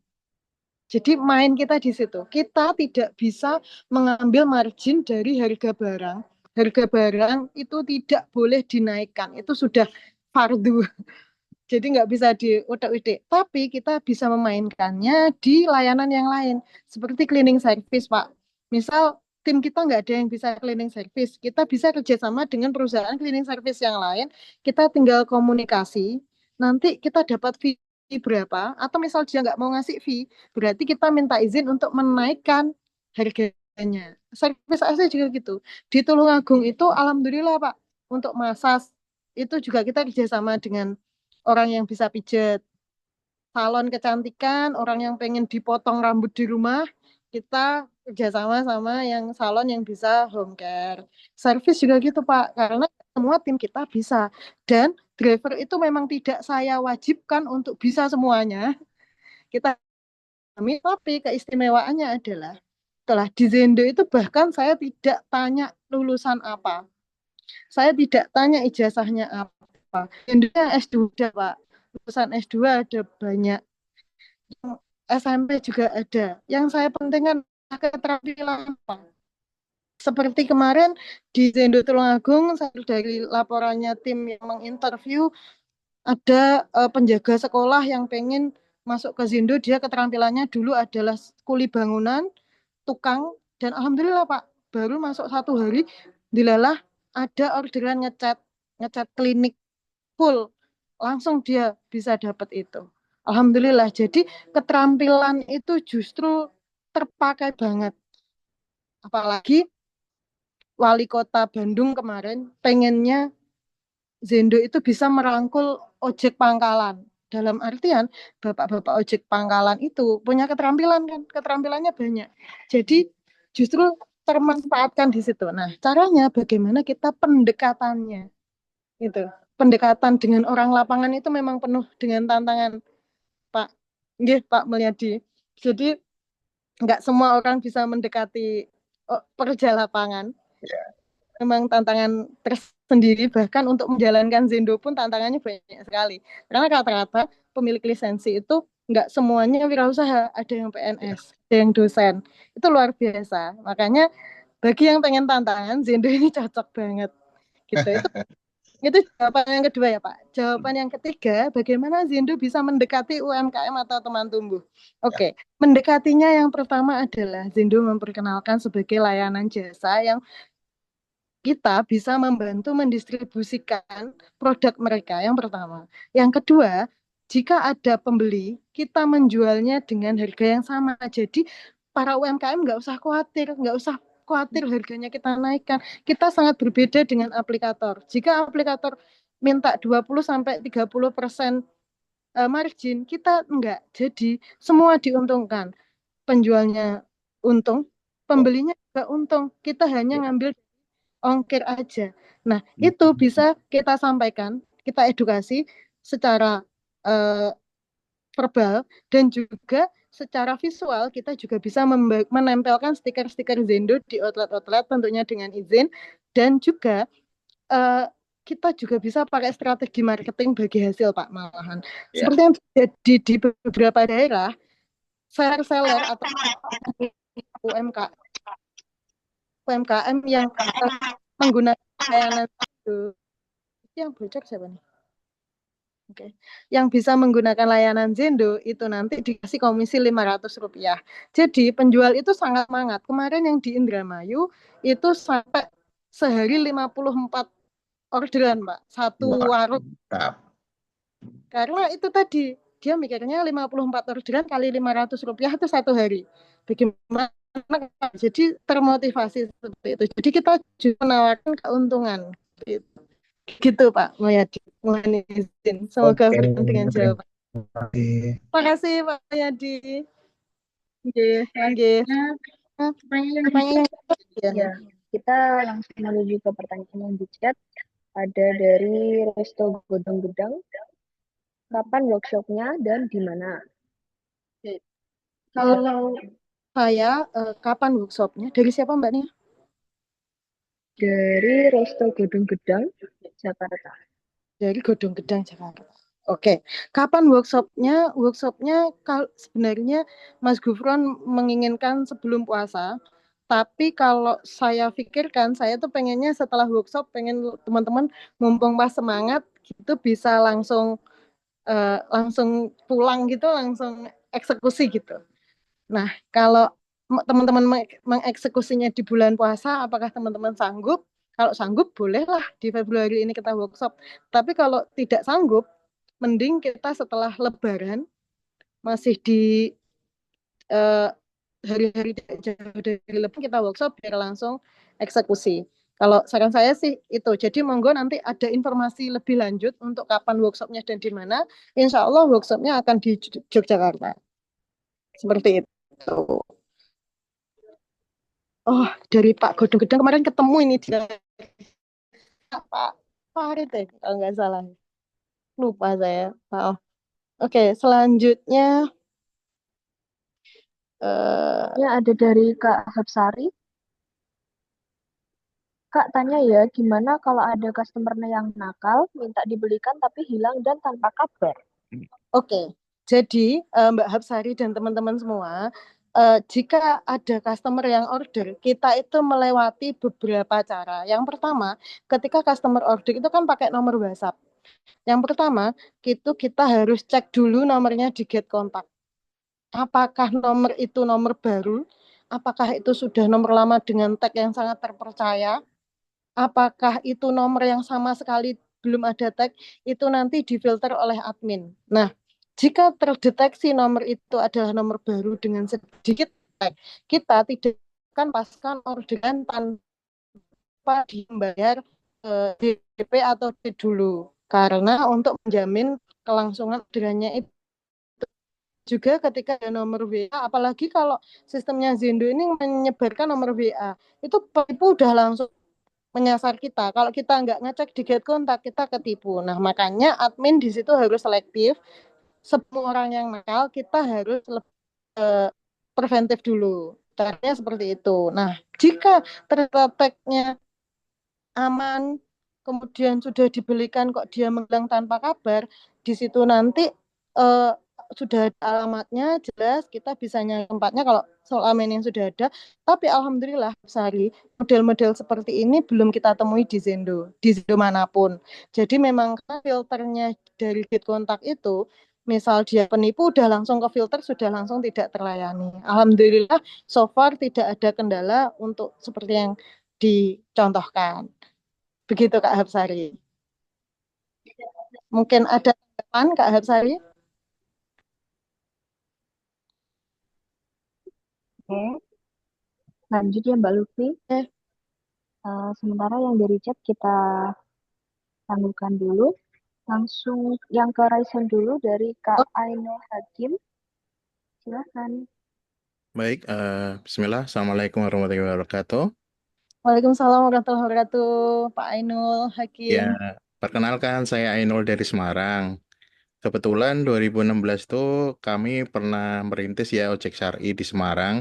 Jadi main kita di situ. Kita tidak bisa mengambil margin dari harga barang. Harga barang itu tidak boleh dinaikkan. Itu sudah fardu. Jadi nggak bisa diutak-utik. Tapi kita bisa memainkannya di layanan yang lain. Seperti cleaning service, Pak. Misal tim kita nggak ada yang bisa cleaning service. Kita bisa kerjasama dengan perusahaan cleaning service yang lain. Kita tinggal komunikasi. Nanti kita dapat fee berapa. Atau misal dia nggak mau ngasih fee, berarti kita minta izin untuk menaikkan harganya. Service AC juga gitu. Di Tulungagung itu alhamdulillah, Pak. Untuk massage itu juga kita kerjasama dengan orang yang bisa pijet, salon kecantikan, orang yang pengen dipotong rambut di rumah, kita kerjasama sama yang salon yang bisa home care. Service juga gitu Pak, karena semua tim kita bisa. Dan driver itu memang tidak saya wajibkan untuk bisa semuanya. Kita tapi keistimewaannya adalah setelah di Zendo itu bahkan saya tidak tanya lulusan apa. Saya tidak tanya ijazahnya apa. Indonesia S2, Pak. Lulusan S2 ada banyak. Yang SMP juga ada. Yang saya pentingkan keterampilan apa. Seperti kemarin di Zendo Tulungagung, dari laporannya tim yang menginterview, ada penjaga sekolah yang pengen masuk ke Zendo, dia keterampilannya dulu adalah kuli bangunan, tukang, dan alhamdulillah Pak, baru masuk 1 hari, dilalah ada orderan ngecat klinik full, langsung dia bisa dapat itu. Alhamdulillah, jadi keterampilan itu justru terpakai banget. Apalagi wali kota Bandung kemarin pengennya Zendo itu bisa merangkul ojek pangkalan. Dalam artian, bapak-bapak ojek pangkalan itu punya keterampilan kan, keterampilannya banyak. Jadi justru termanfaatkan di situ. Nah, caranya bagaimana kita pendekatannya. Itu. Pendekatan dengan orang lapangan itu memang penuh dengan tantangan, Pak. Nggih, Pak Mulyadi. Jadi nggak semua orang bisa mendekati pekerja lapangan. Memang tantangan tersendiri, bahkan untuk menjalankan Zendo pun tantangannya banyak sekali. Karena rata-rata pemilik lisensi itu nggak semuanya wirausaha, ada yang PNS, ada yang dosen. Itu luar biasa. Makanya bagi yang pengen tantangan, Zendo ini cocok banget. Gitu. Itu jawaban yang kedua ya Pak. Jawaban yang ketiga, bagaimana Zendo bisa mendekati UMKM atau teman tumbuh? Oke, mendekatinya yang pertama adalah Zendo memperkenalkan sebagai layanan jasa yang kita bisa membantu mendistribusikan produk mereka yang pertama. Yang kedua, jika ada pembeli, kita menjualnya dengan harga yang sama. Jadi para UMKM nggak usah khawatir harganya kita naikkan. Kita sangat berbeda dengan aplikator. Jika aplikator minta 20-30% margin, kita enggak. Jadi semua diuntungkan. Penjualnya untung, pembelinya juga untung. Kita hanya ngambil ongkir aja. Nah, itu bisa kita sampaikan, kita edukasi secara verbal dan juga secara visual. Kita juga bisa menempelkan stiker-stiker Zendo di outlet-outlet tentunya dengan izin, dan juga kita juga bisa pakai strategi marketing bagi hasil Pak malahan. Seperti yang terjadi di beberapa daerah, seller-seller atau UMKM yang menggunakan layanan itu yang bocor siapa nih? Oke. Yang bisa menggunakan layanan Zendo itu nanti dikasih komisi Rp500. Jadi penjual itu sangat semangat. Kemarin yang di Indramayu itu sampai sehari 54 orderan, Pak. Satu warung. Karena itu tadi dia mikirnya 54 orderan kali Rp500 itu 1 hari. Bagaimana? Jadi termotivasi seperti itu. Jadi kita juga menawarkan keuntungan. Gitu Pak Mulyadi. Mohon izin. Semoga berkenan dengan jawaban. Terima kasih Pak Mulyadi. Pertanyaan ya, kita langsung menuju ke pertanyaan yang di chat. Ada dari Resto Godong Gedang. Kapan workshopnya dan di mana? Kalau saya, kapan workshopnya? Dari siapa Mbak Nia? Dari Resto Godong Gedang, Jakarta. Dari Godong Gedang, Jakarta. Oke, kapan workshopnya? Workshopnya sebenarnya Mas Gufron menginginkan sebelum puasa, tapi kalau saya pikirkan, saya tuh pengennya setelah workshop, pengen teman-teman mumpung pas semangat, gitu bisa langsung pulang gitu, langsung eksekusi gitu. Nah, kalau teman-teman mengeksekusinya di bulan puasa, apakah teman-teman sanggup? Kalau sanggup, bolehlah di Februari ini kita workshop. Tapi kalau tidak sanggup, mending kita setelah Lebaran, masih di eh, hari-hari tidak jauh dari Lebaran, kita workshop biar langsung eksekusi. Kalau saran saya sih itu. Jadi monggo nanti ada informasi lebih lanjut untuk kapan workshopnya dan di mana. Insya Allah workshopnya akan di Yogyakarta. Seperti itu. Oh, dari Pak Godong Gedang kemarin ketemu ini dia Pak Farid ya, kalau nggak salah. Lupa saya. Maaf. Oke, selanjutnya Ya, ada dari Kak Hapsari. Kak tanya ya, gimana kalau ada customer yang nakal, minta dibelikan tapi hilang dan tanpa kabar? Oke, jadi Mbak Hapsari dan teman-teman semua, jika ada customer yang order, kita itu melewati beberapa cara. Yang pertama, ketika customer order itu kan pakai nomor WhatsApp. Yang pertama, itu kita harus cek dulu nomornya di get kontak. Apakah nomor itu nomor baru? Apakah itu sudah nomor lama dengan tag yang sangat terpercaya? Apakah itu nomor yang sama sekali belum ada tag? Itu nanti difilter oleh admin. Nah, jika terdeteksi nomor itu adalah nomor baru dengan sedikit tag, kita tidak akan paskan orderan tanpa dibayar DP atau D dulu. Karena untuk menjamin kelangsungan orderannya itu juga ketika ada nomor WA, apalagi kalau sistemnya Zendo ini menyebarkan nomor WA, itu penipu udah langsung menyasar kita. Kalau kita nggak ngecek di get kontak, kita ketipu. Nah, makanya admin di situ harus selektif. Semua orang yang nakal, kita harus preventif dulu. Caranya seperti itu. Nah, jika terdeteknya aman, kemudian sudah dibelikan kok dia menghilang tanpa kabar, di situ nanti eh, sudah ada alamatnya jelas, kita bisa nyari tempatnya kalau soal amin yang sudah ada. Tapi alhamdulillah, Sari, model-model seperti ini belum kita temui di Zendo manapun. Jadi memang filternya dari gate kontak itu, misal dia penipu, udah langsung ke filter, sudah langsung tidak terlayani. Alhamdulillah, so far tidak ada kendala untuk seperti yang dicontohkan. Begitu Kak Hapsari. Mungkin ada tanggapan Kak Hapsari? Oke, lanjut ya Mbak Lutfi. Eh, Sementara yang dari chat kita tangguhkan dulu. Langsung yang ke Raisen dulu dari Kak oh, Ainul Hakim. Silahkan. Baik, Bismillah. Assalamualaikum warahmatullahi wabarakatuh. Waalaikumsalam warahmatullahi wabarakatuh, Pak Ainul Hakim. Ya, perkenalkan saya Ainul dari Semarang. Kebetulan 2016 tuh kami pernah merintis ya ojek syar'i di Semarang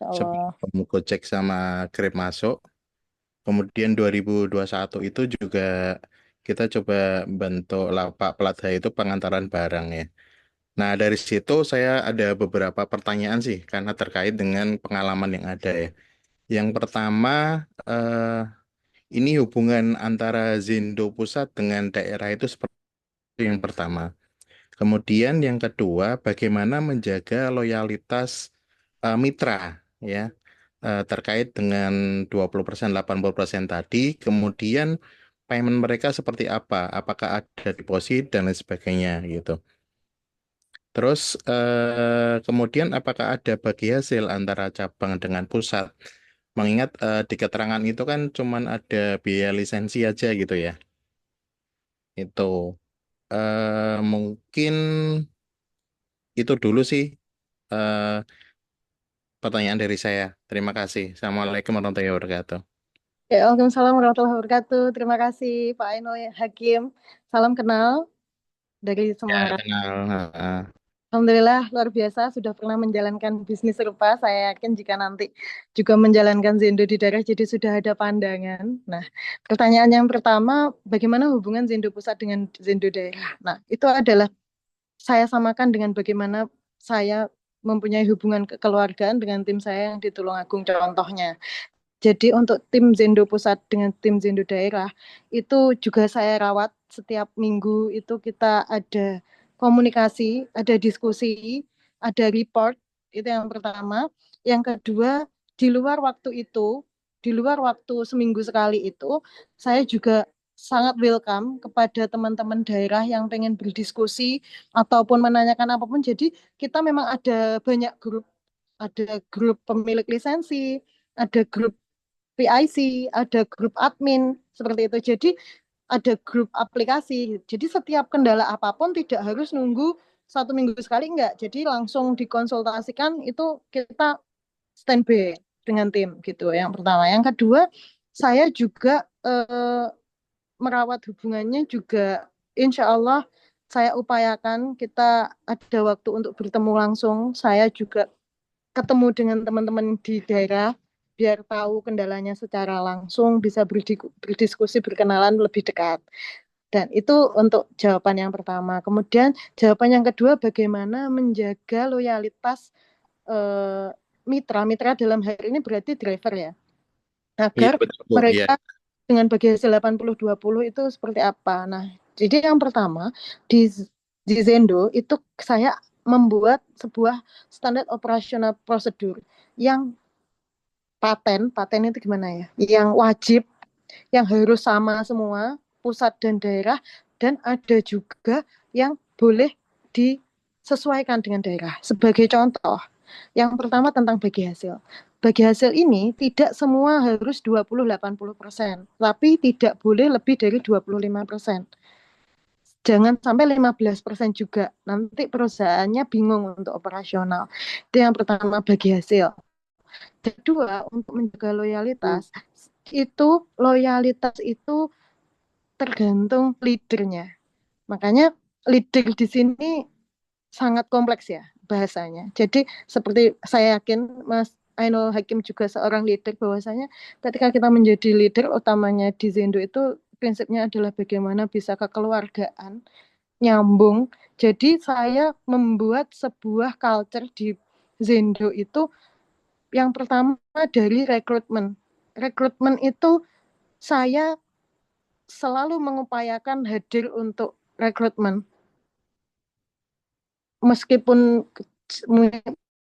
Ya Allah. sebelum Gojek sama Grab masuk. Kemudian 2021 itu juga kita coba bentuk lapak plat H itu pengantaran barang ya. Nah, dari situ saya ada beberapa pertanyaan sih karena terkait dengan pengalaman yang ada ya. Yang pertama, eh, ini hubungan antara Zendo pusat dengan daerah itu seperti yang pertama. Kemudian yang kedua, bagaimana menjaga loyalitas mitra ya terkait dengan 20% 80% tadi. Kemudian payment mereka seperti apa? Apakah ada deposit dan lain sebagainya gitu. Terus kemudian apakah ada bagi hasil antara cabang dengan pusat? Mengingat di keterangan itu kan cuman ada biaya lisensi aja gitu ya. Itu mungkin itu dulu sih eh, pertanyaan dari saya. Terima kasih. Assalamualaikum warahmatullahi wabarakatuh. Ya, Waalaikumsalam warahmatullahi wabarakatuh. Terima kasih Pak Ainul Hakim. Salam kenal dari Ya, Semarang. kenal. Alhamdulillah luar biasa sudah pernah menjalankan bisnis serupa. Saya yakin jika nanti juga menjalankan Zendo di daerah jadi sudah ada pandangan. Nah, pertanyaan yang pertama, bagaimana hubungan Zendo pusat dengan Zendo daerah? Nah, itu adalah saya samakan dengan bagaimana saya mempunyai hubungan kekeluargaan dengan tim saya yang di Tulungagung contohnya. Jadi untuk tim Zendo pusat dengan tim Zendo daerah itu juga saya rawat setiap minggu, itu kita ada komunikasi, ada diskusi, ada report, itu yang pertama. Yang kedua, di luar waktu itu, di luar waktu seminggu sekali itu, saya juga sangat welcome kepada teman-teman daerah yang pengen berdiskusi ataupun menanyakan apapun. Jadi kita memang ada banyak grup, ada grup pemilik lisensi, ada grup PIC, ada grup admin, seperti itu. Jadi ada grup aplikasi. Jadi setiap kendala apapun tidak harus nunggu 1 minggu sekali, enggak. Jadi langsung dikonsultasikan, itu kita standby dengan tim gitu. Yang pertama. Yang kedua, saya juga merawat hubungannya juga, insya Allah saya upayakan kita ada waktu untuk bertemu langsung. Saya juga ketemu dengan teman-teman di daerah biar tahu kendalanya secara langsung, bisa berdiskusi, berkenalan lebih dekat. Dan itu untuk jawaban yang pertama. Kemudian jawaban yang kedua, bagaimana menjaga loyalitas mitra dalam hal ini berarti driver ya, agar betul, Bu. mereka dengan bagi hasil 80-20 itu seperti apa. Nah, jadi yang pertama di Zendo itu saya membuat sebuah standar operasional prosedur yang paten itu gimana ya? Yang wajib, yang harus sama semua, pusat dan daerah, dan ada juga yang boleh disesuaikan dengan daerah. Sebagai contoh, yang pertama tentang bagi hasil. Bagi hasil ini tidak semua harus 20-80%, tapi tidak boleh lebih dari 25%. Jangan sampai 15% juga. Nanti perusahaannya bingung untuk operasional. Itu yang pertama, bagi hasil. Kedua, untuk menjaga loyalitas, loyalitas itu tergantung leadernya. Makanya leader di sini sangat kompleks ya bahasanya. Jadi seperti saya yakin Mas Ainul Hakim juga seorang leader, bahwasanya ketika kita menjadi leader utamanya di Zendo itu prinsipnya adalah bagaimana bisa kekeluargaan, nyambung. Jadi saya membuat sebuah culture di Zendo itu yang pertama dari rekrutmen. Rekrutmen itu saya selalu mengupayakan hadir untuk rekrutmen. Meskipun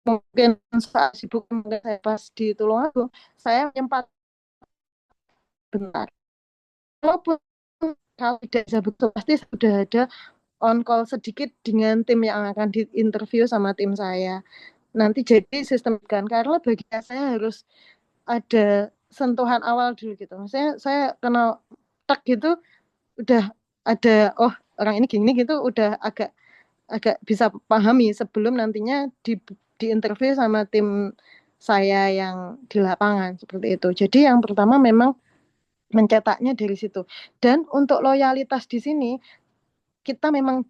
mungkin saat sibuk saya pas di Tulungagung, saya menyempat bentar. Walaupun kalau tidak bisa betul, pasti sudah ada on call sedikit dengan tim yang akan diinterview sama tim saya. Nanti jadi sistem kan, karena bagi saya harus ada sentuhan awal dulu gitu. Maksudnya saya kenal tak gitu, udah ada orang ini gini gitu, udah agak bisa pahami sebelum nantinya di interview sama tim saya yang di lapangan seperti itu. Jadi yang pertama memang mencetaknya dari situ. Dan untuk loyalitas di sini kita memang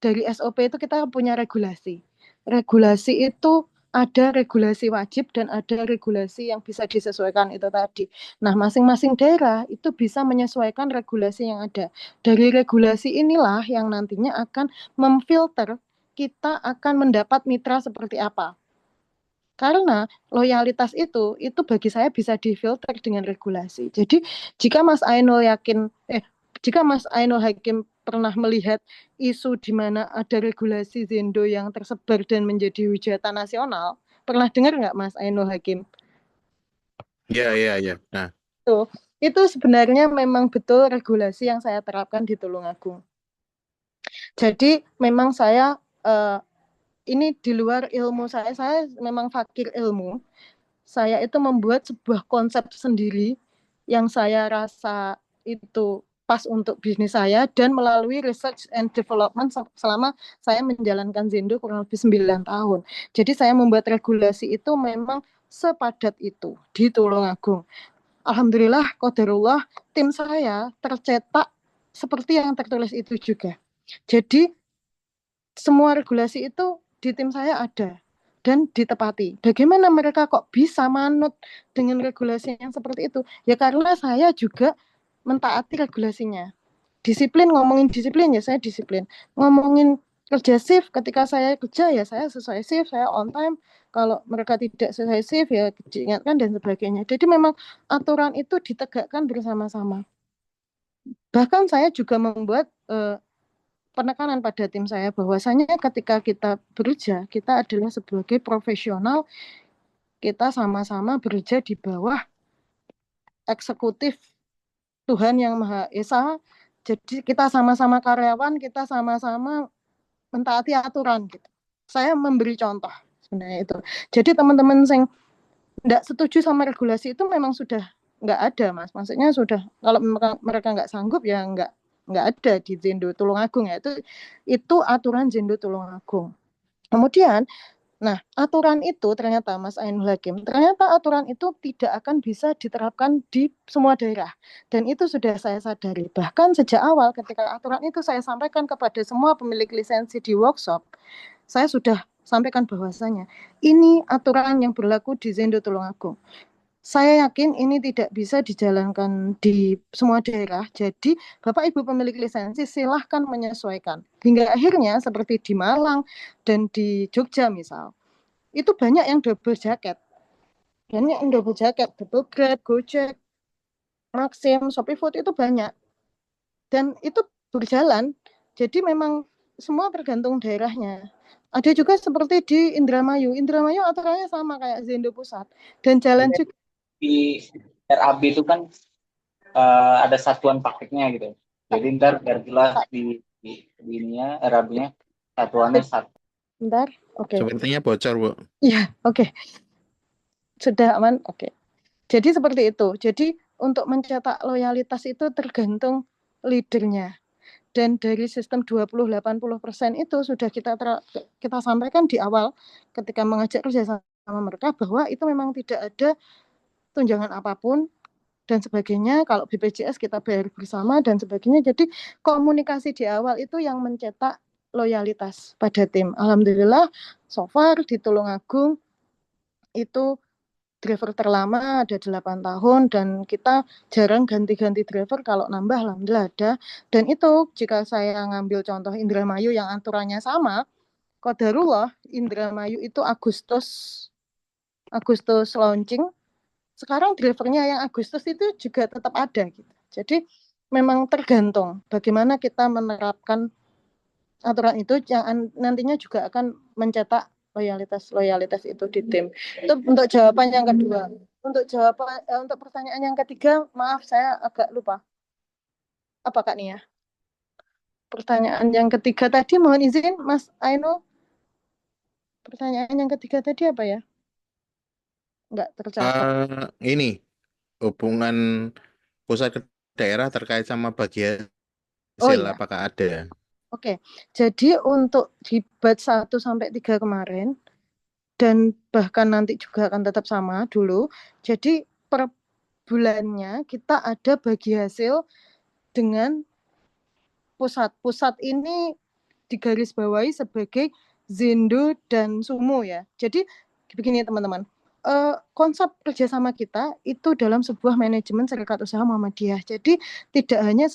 dari SOP itu kita punya regulasi. Regulasi itu ada regulasi wajib dan ada regulasi yang bisa disesuaikan itu tadi. Nah, masing-masing daerah itu bisa menyesuaikan regulasi yang ada. Dari regulasi inilah yang nantinya akan memfilter kita akan mendapat mitra seperti apa. Karena loyalitas itu bagi saya bisa difilter dengan regulasi. Jadi jika Mas Ainul Hakim pernah melihat isu di mana ada regulasi Zendo yang tersebar dan menjadi hujatan nasional, pernah dengar nggak Mas Ainul Hakim? Iya. Nah, itu sebenarnya memang betul regulasi yang saya terapkan di Tulungagung. Jadi memang saya ini di luar ilmu saya memang fakir ilmu. Saya itu membuat sebuah konsep sendiri yang saya rasa itu pas untuk bisnis saya, dan melalui research and development selama saya menjalankan Zendo kurang lebih 9 tahun. Jadi saya membuat regulasi itu memang sepadat itu di Tulungagung. Alhamdulillah, qadarullah, tim saya tercetak seperti yang tertulis itu juga. Jadi semua regulasi itu di tim saya ada dan ditepati. Bagaimana mereka kok bisa manut dengan regulasi yang seperti itu? Ya karena saya juga mentaati regulasinya. Disiplin, ngomongin disiplin ya saya disiplin. Ngomongin kerja shift, ketika saya kerja ya saya sesuai shift, saya on time. Kalau mereka tidak sesuai shift ya diingatkan dan sebagainya. Jadi memang aturan itu ditegakkan bersama-sama. Bahkan saya juga membuat penekanan pada tim saya bahwasanya ketika kita bekerja, kita adalah sebagai profesional, kita sama-sama bekerja di bawah eksekutif Tuhan Yang Maha Esa. Jadi kita sama-sama karyawan, kita sama-sama mentaati aturan gitu. Saya memberi contoh sebenarnya itu. Jadi teman-teman yang tidak setuju sama regulasi itu memang sudah nggak ada, Mas. Maksudnya sudah kalau mereka nggak sanggup ya nggak ada di Zendo Tulungagung ya. Itu aturan Zendo Tulungagung. Kemudian nah, aturan itu ternyata Mas Ainul Hakim, ternyata aturan itu tidak akan bisa diterapkan di semua daerah. Dan itu sudah saya sadari. Bahkan sejak awal ketika aturan itu saya sampaikan kepada semua pemilik lisensi di workshop, saya sudah sampaikan bahwasanya ini aturan yang berlaku di Zendo Tulungagung. Saya yakin ini tidak bisa dijalankan di semua daerah. Jadi Bapak Ibu pemilik lisensi silahkan menyesuaikan. Hingga akhirnya seperti di Malang dan di Jogja misal, itu banyak yang double jacket. Banyak yang double jacket, double Grab, Gojek, Maxim, Shopee Food itu banyak. Dan itu berjalan. Jadi memang semua tergantung daerahnya. Ada juga seperti di Indramayu. Indramayu aturannya sama kayak Zendo Pusat. Dan jalan juga di RAB itu kan ada satuan paketnya gitu. Jadi ntar biar jelas di ininya RAB-nya satuannya satu. Bentar, oke. Sepertinya bocor, Bu. Iya, oke. Sudah aman, oke. Jadi seperti itu. Jadi untuk mencetak loyalitas itu tergantung leadernya. Dan dari sistem 20-80% itu sudah kita sampaikan di awal ketika mengajak kerja sama mereka bahwa itu memang tidak ada tunjangan apapun dan sebagainya. Kalau BPJS kita bayar bersama dan sebagainya. Jadi komunikasi di awal itu yang mencetak loyalitas pada tim. Alhamdulillah so far di Tulungagung itu driver terlama ada 8 tahun dan kita jarang ganti-ganti driver, kalau nambah alhamdulillah ada. Dan itu jika saya ngambil contoh Indramayu yang aturannya sama, qadarullah Indramayu itu Agustus launching, sekarang drivernya yang Agustus itu juga tetap ada gitu. Jadi memang tergantung bagaimana kita menerapkan aturan itu yang nantinya juga akan mencetak loyalitas itu di tim. Itu untuk jawaban yang kedua. Untuk pertanyaan yang ketiga, maaf saya agak lupa. Apa Kak Nia? Pertanyaan yang ketiga tadi mohon izin Mas Ainul. Pertanyaan yang ketiga tadi apa ya? Enggak tercatat. Ini hubungan pusat ke daerah terkait sama bagian hasil, iya. apakah ada? Oke. Jadi untuk di batch 1 sampai 3 kemarin dan bahkan nanti juga akan tetap sama dulu. Jadi per bulannya kita ada bagi hasil dengan pusat. Pusat ini digarisbawahi sebagai Zendo dan Sumo ya. Jadi begini teman-teman, konsep kerjasama kita itu dalam sebuah manajemen Serikat Usaha Muhammadiyah. Jadi tidak hanya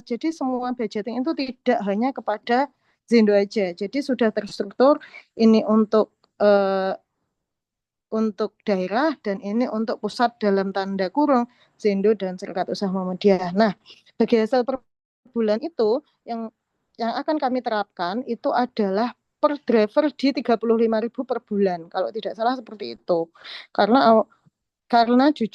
jadi semua budgeting itu tidak hanya kepada Zendo aja. Jadi sudah terstruktur ini untuk daerah dan ini untuk pusat dalam tanda kurung Zendo dan Serikat Usaha Muhammadiyah. Nah, bagi hasil per bulan itu yang akan kami terapkan itu adalah per driver di 35.000 per bulan. Kalau tidak salah seperti itu. Karena jujur